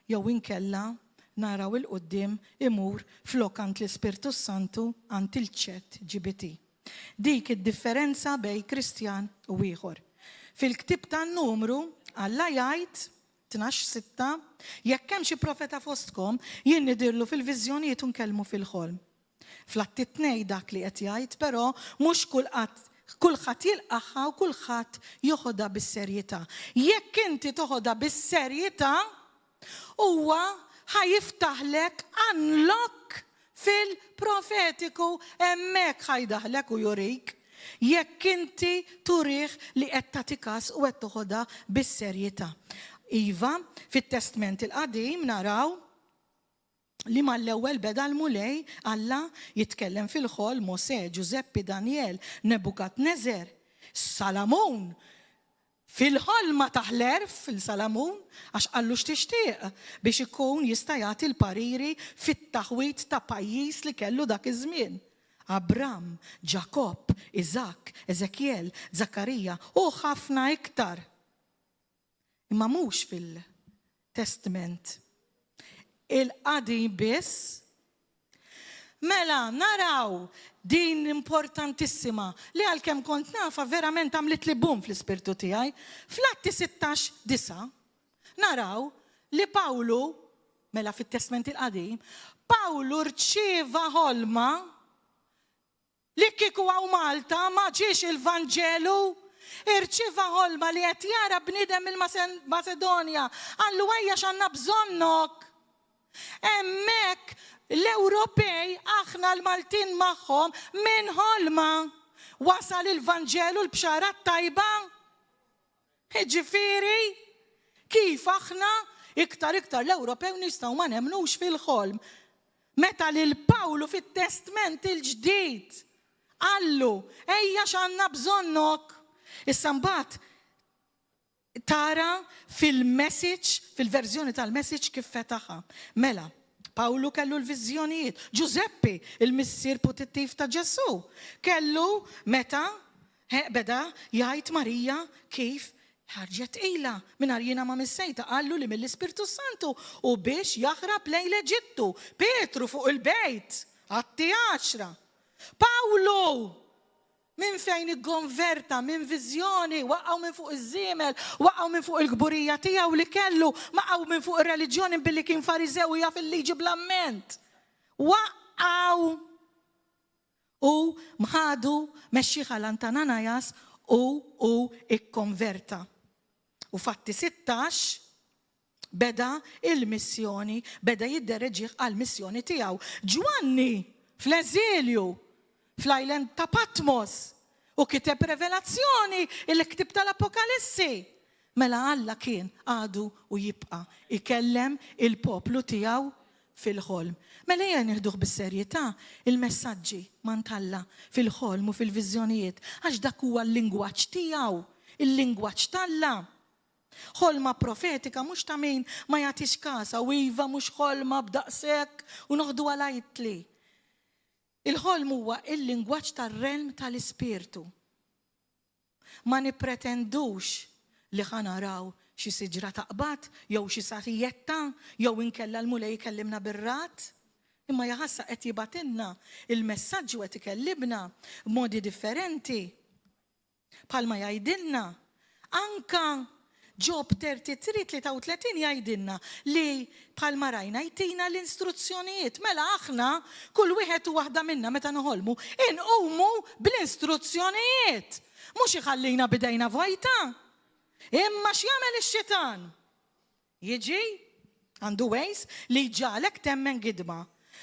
Jew inkella naraw il-qoddim imur flokant l-Ispirtu Santu għand il-ċett GBT. Dik id-differenza bej Kristjan u ieħor. Fil-ktib tan-numru Alla jgħid 12:6 jekk hemm xi profeta fostkom jien nidirlu fil-viżjonijiet u nkellmu fil-ħolm. Fl-Atti 2 dak li qed jgħid, però mhux kulħadd jilqaħħa u kulħadd joħodha bis-serjetà. Jekk inti toħodha bis-serjetà, huwa ħajiftaħlek unlock fil-profetiku hemmhekk ħajdaħlek u jurik. Jekk inti turih li qed tagħti każ u qed toħodha bis-serjetà. Iva, fit-Testament il-Qadim naraw li mal-ewwel beda l-mulej Alla jitkellem fil-ħol Mosè, Giuseppi, Daniel, Nebukadneżer, Salamon. Fil-ħolma taħler fil-Salamon għax qallu x'tixtieq biex ikun jista' jagħti l-pariri fit-taħwit ta' pajjiż li kellu dak iż-żmien. Abram, Ġakob, Iżak, Eżekjel, Zakarija u ħafna iktar. Imma mhux fil-Testament. Il-Qadim biss. Mela naraw din importantissima li għalkemm kont nafa verament għamlet li bum fl-ispirtu tiegħi. Fl-Atti 16:9 naraw li Pawlu, mela fit-Testament il-Qadim, Pawlu rċieva ħolma li kieku għaw Malta ma ġiex il-Vanġelu, irċieva ħolma li qed jara bniedem il-Masedonja, għallu ejja x'għandna bżonnok. Hemmhekk l-Ewropej aħna l-Maltin magħhom minn ħolma wasal il-Vanġelu l-bxara tajba. Ġifieri, kif aħna iktar l-Ewropej nistgħu ma nemnux fil-ħolm. Meta lil Pawlu fit-Testament il-ġdid għallu ejja x'għandna bżonnok. Issa mbagħad tara fil-message, fil-verżjoni tal-message kif fetaħa. Mela, Pawlu kellu l-Vizjonijiet, Giuseppi, il-missier potittiv ta' Ġesu, kellu meta beda jgħid Marija kif ħarġet ilha mingħajr jiena ma missejta, qallu li mill-Ispirtu Santu u biex jaħrab lejn l-Eġittu. Petru fuq il-bejt, Atti 10. Pawlu minn fejn ikkonverta, minn viżjoni, waqgħu minn fuq iż-żiemel, waqgħu minn fuq il-gburija tiegħu li kellu, waqgħu minn fuq ir-reliġjoni billi kien Fariżew jaf il-liġi bl-amment. Waqgħu u mħadu mexxieħa l-Antananajas u ikkonverta. U Fatti 16 beda il-missjoni, beda jiddereġih għal-missjoni tiegħu. Ġwanni fl-eżilju fl-island ta' Patmos u kiteb Revelazzjoni il-ktib tal-Apokalissi. Mela Alla kien għadu u jibqa' ikellem il-poplu tiegħu fil-ħolm. Mela jgħan nieħduh bis-serjetà il-messaġġi ma ntalla fil-ħolm u fil-viżjonijiet għax dak huwa l-lingwaġġ tiegħu, il-lingwaġġ talla. Ħolma profetika mhux ta' min ma jagħtix kasa u iva mhux ħolma b'daqshekk u noħdu għalajtli. Il-ħolm huwa il-lingwaġġ tar-relm tal-Ispirtu. Ma nippretendux li ħanaraw xi siġra taqbad, jew xi sarijetta, jew inkella l-mulej jkellimna bir-rat. Imma jaħassa qed jibatilna il-messaġġ qed ikellimna b'modi differenti. Bħalma jgħidilna anka Ġob 33 jgħidilna li bħalma rajna jtina l-istruzzjonijiet. Mela aħna kull wieħed u waħda minna meta noħolmu inqumu bl-istruzzjonijiet. Mhux iħallina bidejna vojta. Imma x'jagħmel ix-xitan? Jiġi għandu wejs li ġalek temmen gidma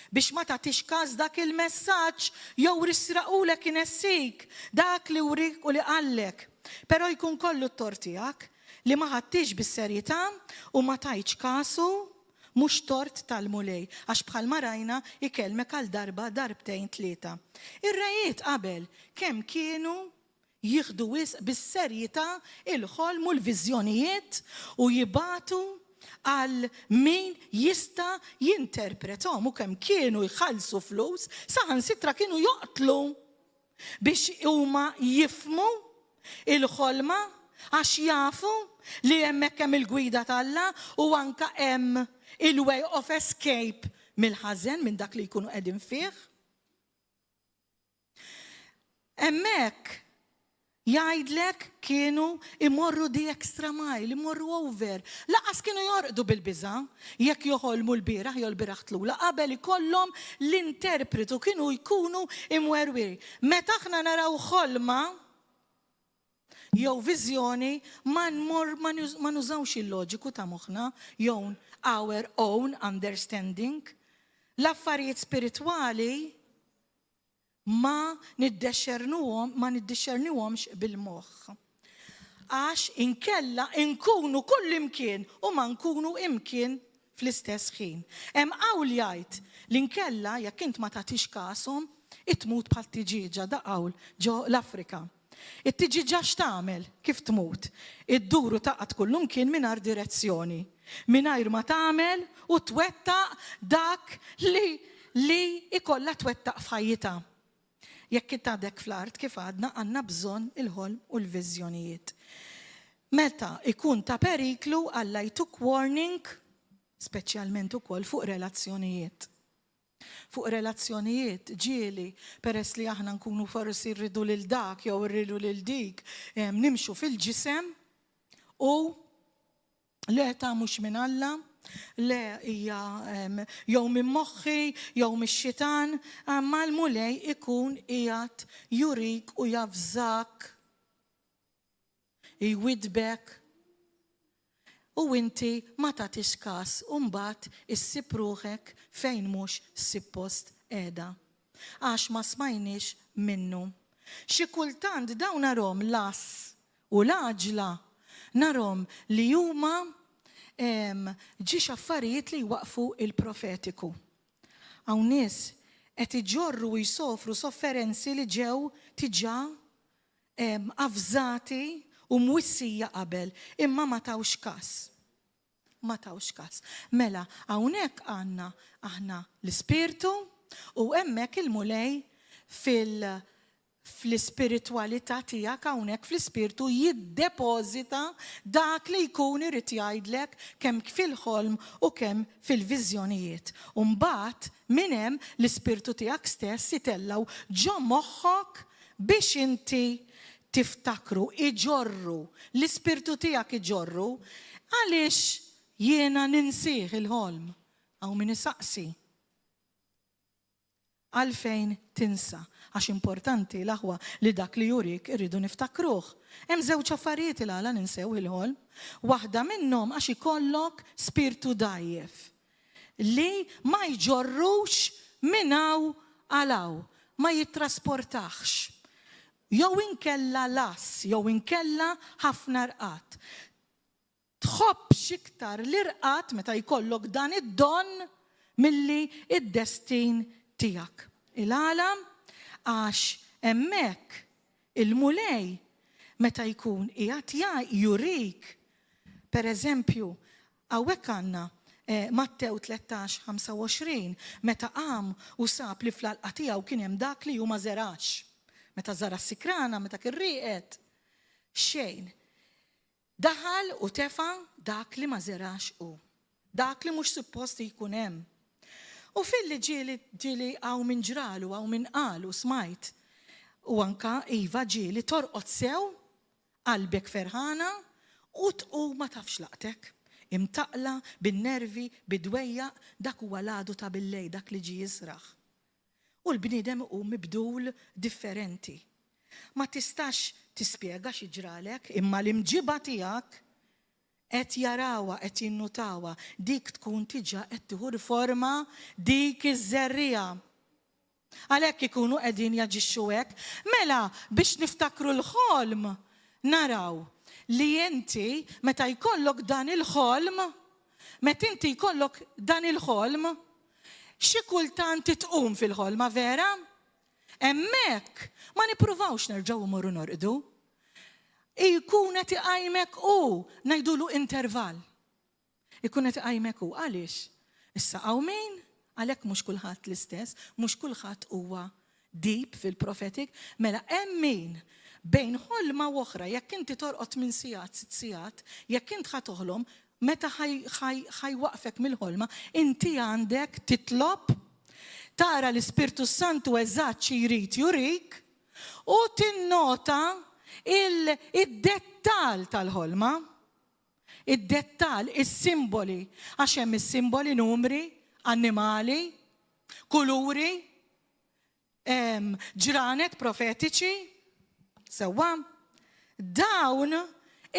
biex ma tagħtix każ dak il-messaġġ jew risraqulek inessik dak li urik u li qallek. Però jkun kollu t-tort tiegħek li ma ħadtix bis-serjetà u ma tajtx kasu mhux tort tal-mulej għax bħalma rajna ikellmek għal darba darbtejn tlieta. Ir-rejiet qabel kemm kienu jieħdu bis-serjetà il-ħolm u l-viżjonijiet u jibatu għal min jista' jinterpretom u kemm kienu jħallsu flus, saħansitra kienu joqtlu biex huma jifmu il-ħolma għax jafu li hemmhekk hemm il-gwida tal-Alla u anke hemm il-way of escape mill-ħażen minn dak li jkunu qegħdin fih. Hemmhekk jgħidlek kienu imorru di extra mile, imorru over. Laqas kienu jorqdu bil-biża' jekk joħolmu l-bieraħ jew l-bieraħ tlula qabel ikollhom l-interpretu kienu jkunu imwerwiri. Meta aħna naraw ħolma jew viżjoni ma nużawx il-loġiku ta' moħħna jew our own understanding. L-affarijiet spiritwali ma niddexxernuhomx bil-moħħ. Għax inkella nkunu kull imkien u ma nkunu imkien fl-istess ħin. Hemm qawl jgħid li nkella jekk int ma tagħtix kasom, itmut bħal tiġiġa da qawl ġo l-Afrika. It-tiġiġa x'tagħmel kif tmut? Idduru taqgħod kull imkien mingħajr direzzjoni, mingħajr ma tagħmel u twettaq dak li ikollha twettaq f'ħajjitha. Jekk intgħadek fl-art kif għadna għandna bżonn il-ħolm u l-viżjonijiet. Meta ikun ta' periklu Alla jtuk warning, speċjalment ukoll fuq relazzjonijiet. Fuq relazzjonijiet ġieli peress li aħna nkunu forsi rridu lil dak jew rridu lil dik nimxu fil-ġisem u le ta' mhux minn Alla. Le hija jew minn moħħi jew mix-xitan, ma l-mulej ikun qiegħed jurik u jafżak, jwidbek u inti ma tagħtix każ u mbagħad issib ruħek fejn mhux suppost qiegħda. Għax ma smajniex minnu. Xi kultant dawn narhom las u l-għaġla narhom li huma ġiex affarijiet li jwaqfu il-profetiku. Hawn nies qed iġorru u jsofru sofferenzi li ġew tiġà avżati u mwissija qabel, imma ma tawx każ. Ma tawx każ. Mela hawnhekk għandna aħna l-ispirtu u hemmhekk il-mulej fl-ispiritwalità tiegħek hawnhekk fl-ispirtu jiddepożita dak li jkun irid jgħidlek kemm fil-ħolm u kemm fil-viżjonijiet. U mbagħad minn hemm l-ispirtu tiegħek stess jitellaw ġo moħħok biex inti tiftakru, iġorru, l-ispirtu tiegħek iġorru għaliex jiena ninsih il-ħolm hawn min isaqsi. Għalfejn tinsa, għax importanti l-aħwa li dak li jurik irridu niftakruh. Hemm żewġ affarijiet il-għala ninsew il-ħolm, waħda minnhom għax ikollok spirtu dajjef li ma jġorrux minn hawn għal hawn, ma jittrasportax. Jew inkella las, jew inkella ħafna rqat. Tħobbx iktar l-irqat meta jkollok dan id-don milli id-destin tiegħek. Il-għala għax hemmhekk il-mulej meta jkun qiegħed jurik. Pereżempju, hawnhekk għandna Mattew 13:25 meta qam u sab li fl-għalqa tiegħu kien hemm dak li hu ma żerax. Meta żara s-sikrana, meta kien rieqed xejn. Daħal u tefa' dak li ma żerax hu. Dak li mhux suppost jkun hemm. U fil-li ġieli għaw minn ġralu, għaw minn qalu, smajt. U anka iva ġieli torqod sew, qalbek ferħana, u tqum ma tafx laqtek. Imtaqla, bin-nervi, bidwejja, dak huwa l-għadu ta' billej, dak li ġi jisraħ. U l-bniedem hu mibdul differenti. Ma tistax tispjega xi ġralek, imma l-imġiba tiegħek qed jarawha, qed jinnutawha, dik tkun tiġà qed tieħu riforma dik iż-żerrija. Għalhekk ikunu qegħdin jaġixxu hekk. Mela biex niftakru l-ħolm naraw li inti meta jkollok dan il-ħolm, meta inti jkollok dan il-ħolm, xi kultant titqum fil-ħolma vera? Hemmhekk ma nippruvawx nerġgħu mmorru norqdu. Ikun qed iqajmek u ngħidulu intervall. ikun qed iqajmek hu għaliex. Issa hawn min għalhekk mhux kulħadd l-istess, mhux kulħadd huwa deep fil-prophetic, mela hemm min bejn ħolma u oħra, jekk inti torqod minn sigħat, 6 sigħat, jekk int ħa toħlom, meta ħajwaqfek mill-ħolma, inti għandek titlob tara l-Ispirtu Santu eżatt xi jrid jurik u tinnota id-dettall tal-ħolma, id-dettall, is-simboli, għax hemm is-simboli numri, annimali, kuluri, ġranet profetiċi, sewwa, dawn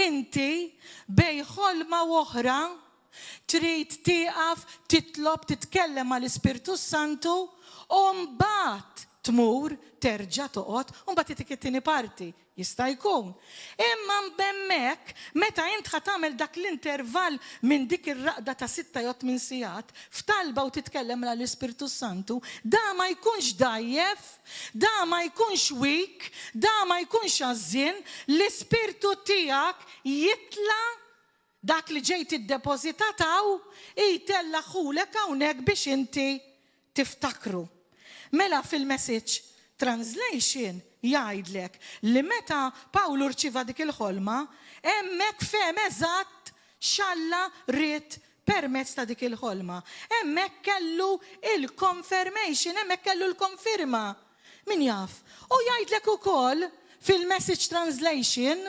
inti bej ħolma oħra trid tieqaf, titlob, titkellem mal-Ispirtu Santu u mbagħad tmur terġa' toqgħod u mbagħad titik it-tieni parti. Jista' jkun. Imma b'hemmhekk meta int ħa tagħmel dak l-intervall minn dik ir-raqda ta' 6 jew 8 sigħat f'talba u titkellem mal-Ispirtu Santu, da ma jkunx dajjef, da ma jkunx weak, da ma jkunx għażin, l-Ispirtu tiegħek jitla' dak li ġejt iddepożitataw jitellaħħulek hawnhekk biex inti tiftakru. Mela fil-message translation jgħidlek li meta Pawlu rċiva dik il-ħolma, hemmhekk fehem eżatt x'Alla ried permezz ta' dik il-ħolma. Hemmhekk kellu il-confirmation, hemmhekk kellu l-konfirma. Min jaf? U jgħidlek ukoll fil-message translation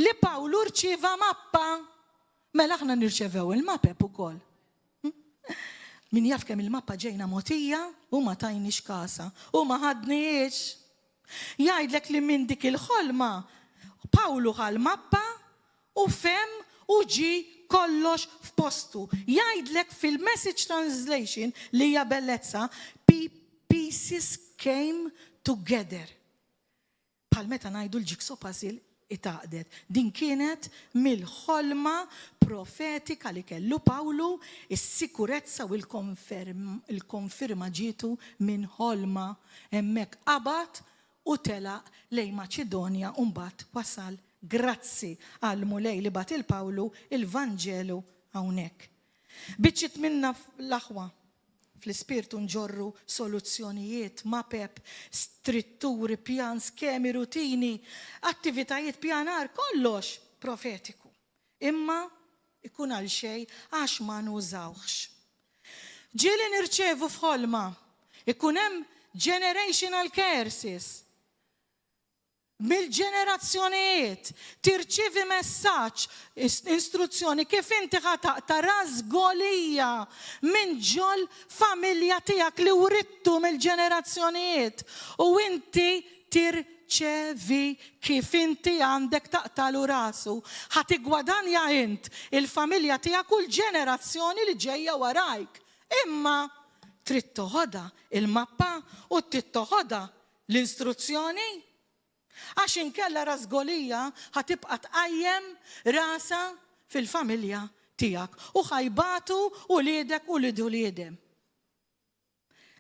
li Pawlu rċiva mappa, mela aħna nirċevew il-mapep ukoll. Min jaf kemm il-mappa ġejna mogħtija u ma tajniex kasa u ma ħadniex. Jgħidlek li minn dik il-ħolma Pawlu ħal-mappa u fem u ġi kollox f'postu. Jgħidlek fil-message translation li hija bellezza, pieces came together. Bħal meta ngħidu l-jigsaw puzzle itaqdet. Din kienet mill-ħolma profetika li kellu Pawlu, is-sikurezza u l-konfirma ġietu minn ħolma hemmhekk qabad u telaq lejn Maċedonja u mbagħad wasal grazzi għal mulej li bat il-Pawlu il-Vanġelu hawnhekk. Biċċit minna l-aħwa fl-ispirtu nġorru soluzzjonijiet, mapep, stritturi, pjan, skemi, rutini, attivitajiet, pjanar, kollox profetiku. Imma ikun għal xej għax ma nużawx. Ġieli nirċevu f'ħolma, ikun hemm generational curses. Mill-ġenerazzjonijiet tirċivi messaġġ, istruzzjoni kif inti ħataqta rażgolija minn ġol familja tiegħek li urittu mill-ġenerazzjonijiet u inti tirċevi kif inti għandek taqtalu rasu. Ħatigwadanja int il-familja tiegħek u l-ġenerazzjoni li ġejja warajk. Imma trid toħodha il-mappa u trid toħodha l-istruzzjoni. Għax inkella rażgolija ħatibqa' tqajjem rasa fil-familja tiegħek u ħajbatu u liedek u lidu liedem.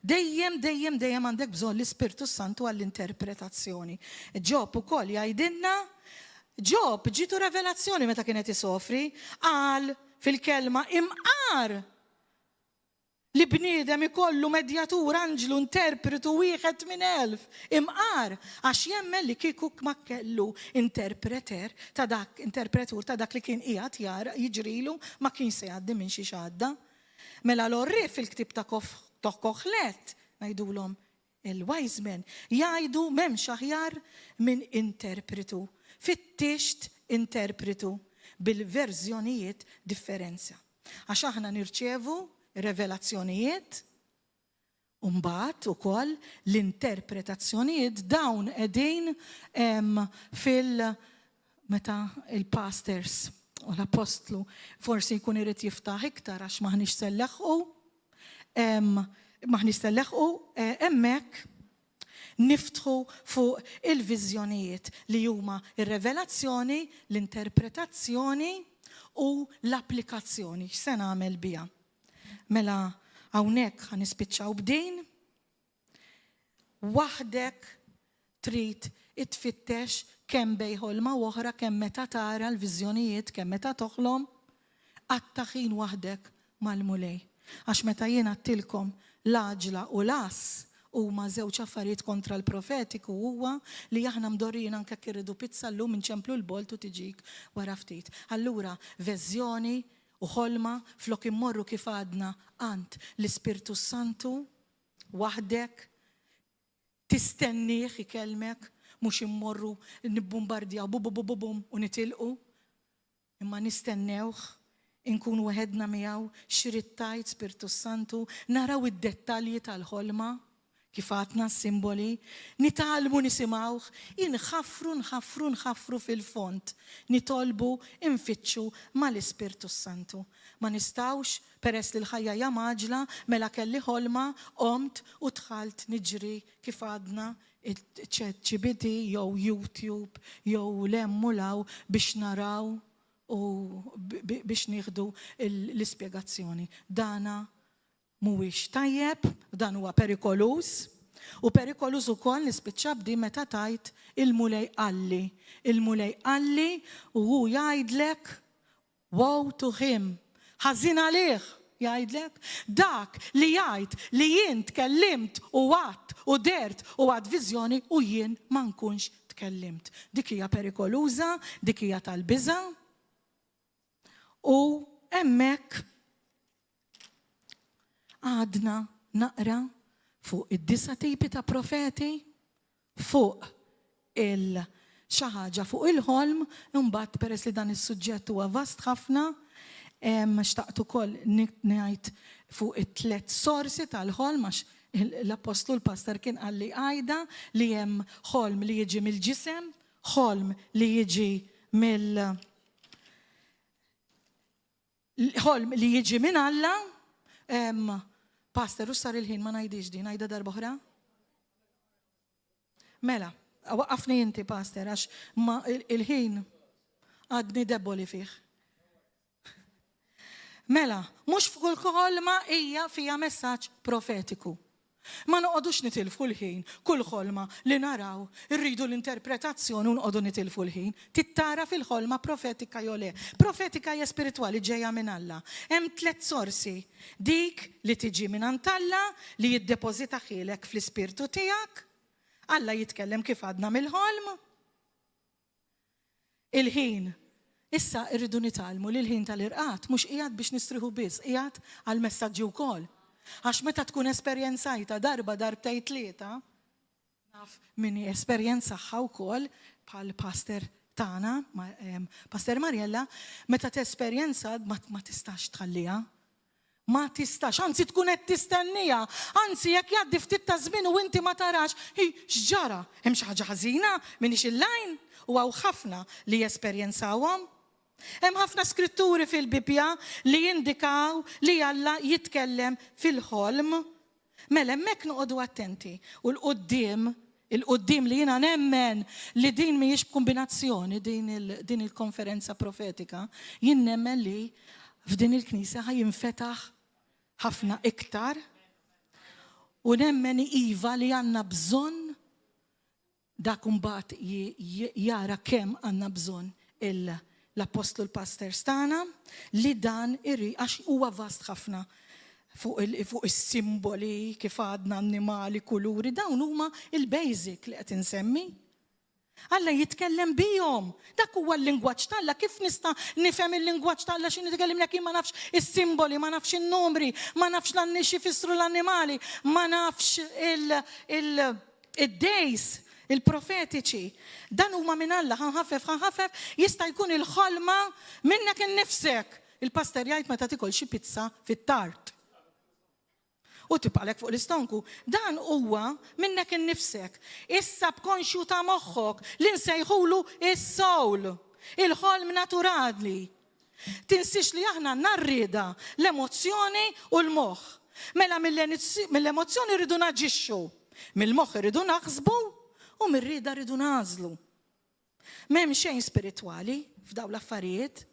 Dejjem għandek bżonn l-Ispirtu Santu għall-interpretazzjoni. Ġob ukoll jgħidilna, Ġob ġitu revelazzjoni meta kienet isofri, qal fil-kelma imqar li bniedem ikollu medjatur, anġlu, interpretu wieħed minn 1000, imqar, għax jemmen li kieku ma kellu interpretur ta' dak li kien qiegħed jara jiġrilu ma kien se jgħaddi minn xi xadda. Mela l-orri fil-ktib ta' Koħlet ngħidulhom il-wise men jgħidu m'hemmx aħjar minn interpretu. Fittixt interpretu bil-verżjonijiet differenza. Għax aħna nirċevu revelazzjonijiet u mbagħad ukoll l-interpretazzjonijiet dawn qegħdin meta il-pastors u l-apostlu forsi jkun irid jiftaħ iktar għax maħniex selleħqu hemmhekk niftħu fuq il-viżjonijiet li huma ir-revelazzjoni, l-interpretazzjoni u l-applikazzjoni. X'se nagħmel biha? Mela hawnhekk ħanispiċċaw b'din, waħdek trid itfittex kemm bejn ħolma u oħra, kemm meta tara l-viżjonijiet, kemm meta toħlom, għatta ħin waħdek mal-mulej. Għax meta jiena għattilkom l-aġla u l-as huma żewġ affarijiet kontra l-profetiku huwa li aħna mdorrin anke kirridu pizza llum inċemplu l-bolt u tiġik wara ftit. Allura viżjoni u ħolma flok immorru kif għadna għand l-Ispirtu Santu waħdek tistennih ikellmek mhux immorru nibbombardjaw bum u nitilqu imma nistennewh inkunu weħedna miegħu xrittajt Spiritu Santu naraw id-dettalji tal-ħolma kif għatna s-simboli, nitalmu nisimawh, nħaffru fil-font, nitolbu, infittxu mal-Ispirtu Santu. Ma nistawx, peress li l-ħajja hija maġla, mela kelli ħolma, qomt u dħalt niġri kif għadna ChatGPT jew YouTube jew l-emmulaw biex naraw u biex nieħdu l-ispjegazzjoni. Dana mhuwiex tajjeb, dan huwa perikolus, u perikolus ukoll nispiċċa bdi meta tajt il-mulej qalli. Il-mulej qalli u hu jgħidlek woe to him. Ħażin għalih jgħidlek. Dak li jgħid li jien tkellimt u għadt u dert u għad viżjoni u jien ma nkunx tkellimt. Dik hija perikoluża, dik hija tal-biża. U hemmhekk għadna naqra fuq id-9 tipi ta' profeti, fuq xi ħaġa fuq il-ħolm, imbagħad peress li dan is-suġġett huwa vast ħafna, xtaqt ukoll ngħid fuq it-tliet sorsi tal-ħolm għax l-Apostlu l-Pastor kien qal li għajda li hemm ħolm li jiġi mill-ġisem, ħolm li jiġi ħolm li jiġi minn Alla. Pastor, u sar il-ħin ma ngħidix din, ngħidha darba oħra? Mela, waqqafni inti, Pastor, għax il-ħin għadni deboli fih. Mela, mhux f'kull ħolma hija fija messaġġ profetiku. Ma noqogħdux nitilfu l-ħin, kull ħolma li naraw, irridu l-interpretazzjoni u noqogħdu nitilfu l-ħin, tittara fil-ħolma profetika jew le. Profetika hija spiritwali ġejja minn Alla. Hemm 3 sorsi. Dik li tiġi minn Alla li jiddepożita ħielek fl-ispirtu tiegħek. Alla jitkellem kif għadna mill-ħolm. Il-ħin. Issa irridu nitalmu li l-ħin tal-irqat mhux qiegħed biex nistriħu biss, qiegħed għall-messaġġi wkoll. Għax meta tkun esperjenzajta darba darbtej 3, naf min esperjenzaħħa wkoll bħal pastor tagħna, Pastor Marjella, meta tesperjenza ma tistax tħallija. Ma tistax, anzi tkun qed tistennija, anzi jekk jgħaddi ftit ta' żmien u inti ma tarax, x'ġara, hemm xi ħaġa ħażina minix il-lajn u hawn ħafna li jesperjenzawhom. Hemm ħafna skritturi fil-Bibja li jindikaw li Alla jitkellem fil-ħolm. Mela hemmhekk noqogħdu attenti u il-qudiem li jiena nemmen li din mhijiex kombinazzjoni din il-konferenza profetika, jien nemmen li f'din il-Knisja ħajinfetaħ ħafna iktar u nemmen iva li għandna bżonn dak imbagħad jara kemm għandna bżonn l-Apostlu l-Pastor stana li dan għax huwa vast ħafna fuq is-simboli kif għadna annimali, kuluri, dawn huma il-basic li qed insemmi. Alla jitkellem bihom. Dak huwa l-lingwaġġ tagħlla. Kif nista' nifhem il-lingwaġġ tagħlla x'inhi tikellimna kien ma nafx is-simboli, ma nafx in-numri, ma nafx x'għandniex jfissru l-annimali, ma nafx id-days il-profetiċi. Dan huma minn Alla ħanħaffef jista' jkun il-ħolma minnek innifsek. Il-pastor jgħid meta tikol xi pizza fit-tart. U tibqalek fuq l-istonku. Dan huwa minnek innifsek. Is-subkonxju ta' moħħok li nsejħulu is-soul, il-ħolm naturali. Tinsix li aħna narrida l-emozzjoni u l-moħħ. Mela mill-emozzjoni rridu naġixxu, mill-moħħ rridu naħsbu u mir-rieda rridu nażlu. M'hemm xejn spiritwali f'dawn l-affarijiet.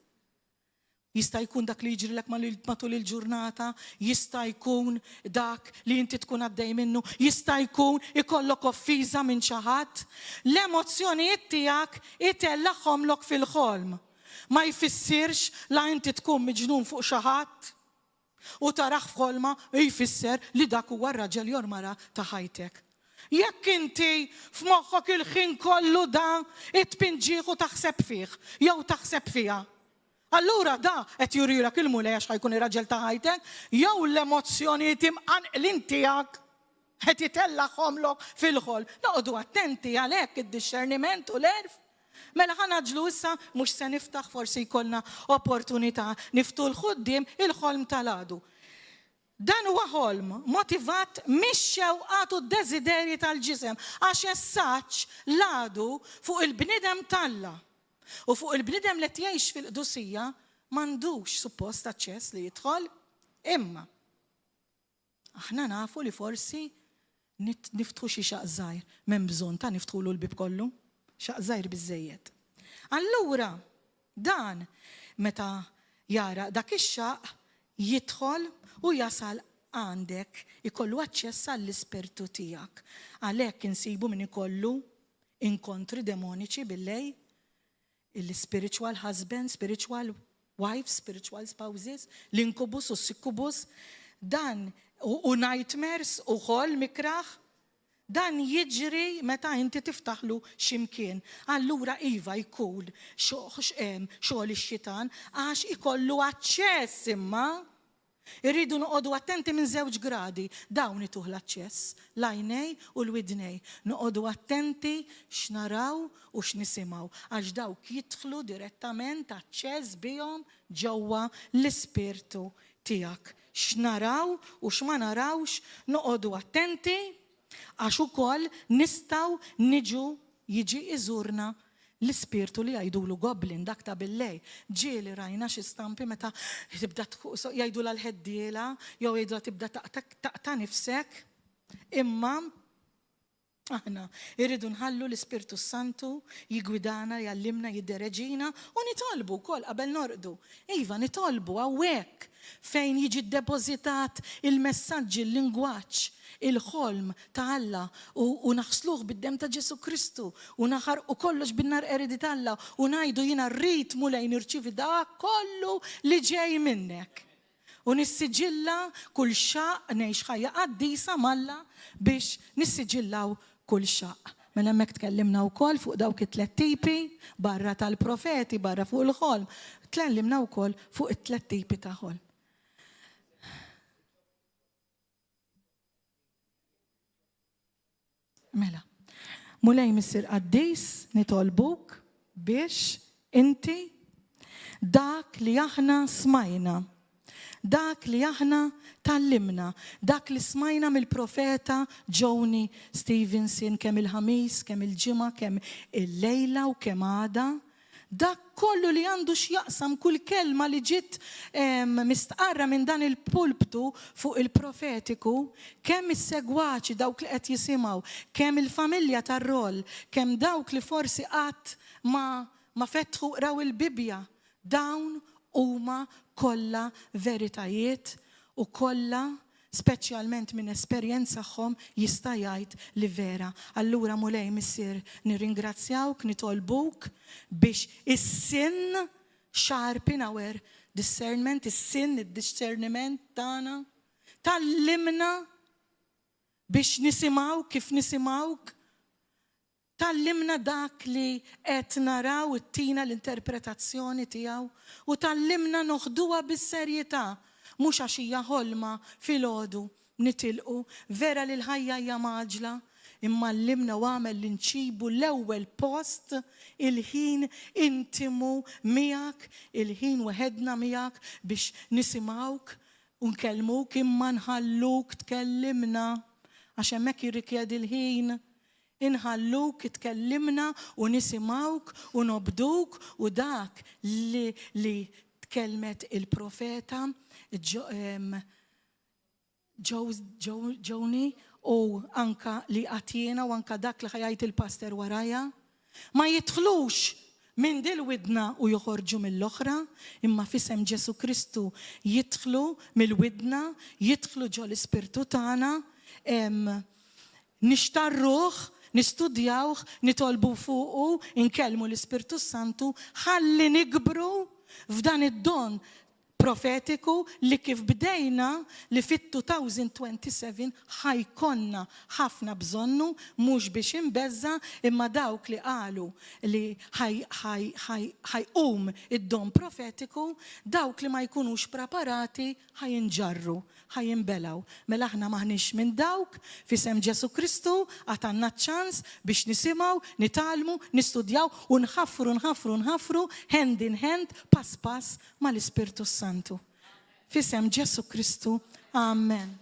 Jista' jkun dak li jiġrilek matul il-ġurnata, jista' jkun dak li inti tkun għaddej minnu, jista' jkun ikollok offiża minn xi ħadd. L-emozzjonijiet tiegħek itellaħħomlok fil-ħolm. ma jfissirx la inti tkun miġnun fuq xi ħadd u taraħ f'ħolma jfisser li dak huwa r-raġel jew mara ta' ħajtek. Jekk inti f'moħħok il-ħin kollu da itpinġih u taħseb fih jew taħseb fiha. Allura da qed jurilek il-mulej għax ħajkun ir-raġel ta' ħajtek, jew l-emozzjonijiet imqanqlin tiegħek qed jitellaħħomlok fil-ħolm. Noqogħdu attenti għalhekk id-discerniment u l-erf. Mela ħanaġlu issa mhux se niftaħ forsi jkollna opportunità niftu l-ħuddiem il-ħolm tal-għadu. Dan huwa ħolm motivat mix-xewqat u d-desiderji tal-ġisem għax essaċ l-għadu fuq il-bniedem talla u fuq il-bniedem li tgħix fil-qdusija m'għandux suppost aċċess li jidħol, imma aħna nafu li forsi niftħu xi xaq żgħir m'hemm bżonn ta' niftħulu l-bib kollu, xaq żgħir biżżejjed. Allura dan meta jara dak ix-xaq jidħol u jasal għandek ikollu aċċess għall-ispirtu tiegħek. Għalhekk insibu min ikollu inkontri demoniċi bil-lej, il-spiritual husband, spiritual wives, spiritual spouses, l-inkubus u s-sikkubus, dan u nightmares u ħolm ikraħ, dan jiġri meta inti tiftaħlu x'imkien. Allura iva jkun xogħol ix-xitan għax ikollu aċċess imma irridu noqogħdu attenti minn żewġ gradi. Dawn ituħ l-aċċess, l-għajnej u l-widnej. Noqogħdu attenti x'naraw u x'nisimgħu għax dawk jidħlu direttament aċċess bihom ġewwa l-ispirtu tiegħek. X'naraw u x'ma narawx noqogħdu attenti għax ukoll nistgħu jiġi iżurna l-ispirtu li jgħidulu goblin dak ta' billej. Ġieli rajna xi stampi meta tibda jgħidu l-ħeddiela jew jgħidu tibda taqta' nifsek. Imma aħna irridu nħallu l-Ispirtu Santu jigwidana, jallimna, jiddereġina u nitolbu wkoll qabel norqdu. Iva nitolbu hawnhekk fejn jiġi ddepożitat il-messaġġi, il-lingwaġġ, il-ħolm ta' Alla u naħsluh bid-dem ta' Ġesu Kristu u naħarqu kollox bin-nar eredi ta' Alla u ngħidu jiena rrid mulej nirċievi dak kollu li ġej minnek. U nissiġilla kull xaq ngħix ħajja qaddisa malla biex nissiġillaw kull xaq. Mela hemmhekk tkellimna wkoll fuq dawk it-tliet tipi barra tal-profeti, barra fuq il-ħolm. Tkellimna wkoll fuq it-tliet tipi ta' ħolm. Mela, mulej missier qaddis nitolbuk biex inti dak li aħna smajna, dak li aħna tallimna, dak li smajna mill-profeta Joni Stevenson kemm il-ħamis, kemm il-ġimgħa, kemm il-lejla u kemm għada, dak kollu li għandu x'jaqsam kull kelma li ġiet mistqarra minn dan il-pulptu fuq il-profetiku, kemm is-segwaċi dawk li qed jisimgħu, kemm il-familja tar-roll, kemm dawk li forsi qatt ma fetħu raw il-Bibja, dawn huma kollha veritajiet u kollha speċjalment minn esperjenzahom jista' jgħid li vera. Allura mulej missier nirringrazzjawk, nitolbuk biex is-sin sharpen our discernment, is-sin id-discerniment tagħna tallimna biex nisimgħu kif nisimgħuk, tallimna dak li qed naraw ittina l-interpretazzjoni tiegħu u tallimna noħduha bis-serjetà. Mhux għax hija ħolma filgħodu nitilqu, vera li l-ħajja hija maġla, imma llimna u għamel li nċibu l-ewwel post il-ħin intimu miegħek, il-ħin weħedna miegħek biex nisimgħuk u nkellmuk imma nħalluk tkellimna għax hemmhekk jirrikjedi l-ħin. Inħalluk tkellimna u nisimgħuk u nobduk u dak li tkellmet il-profeta Joni u anka li għatjena u anka dak li ħajajt il-pastor waraja ma jidħlux minn dil-widna u joħorġu mill-oħra, imma fisem Ġesu Kristu jidħlu mill-widna, jidħlu ġo l-ispirtu tagħna, nixtarruh, nistudjawh, nitolbu fuqu, inkellmu l-Ispirtu Santu, ħalli nikbru f'dan id-don profetiku li kif bdejna li fit-2027 ħajkonna ħafna bżonnu, mhux biex imbezza, imma dawk li qalu li ħajqum id-don profetiku, dawk li ma jkunux preparati ħajinġarru, ħajinbelaw. Mela aħna maħniex minn dawk, f'isem Ġesu Kristu għatanna ċans biex nisimgħu, nitalmu, nistudjaw u nħaffru hand in hand, pass pass mal-Ispirtu Santu. F'isem Ġesu Kristu. Amen.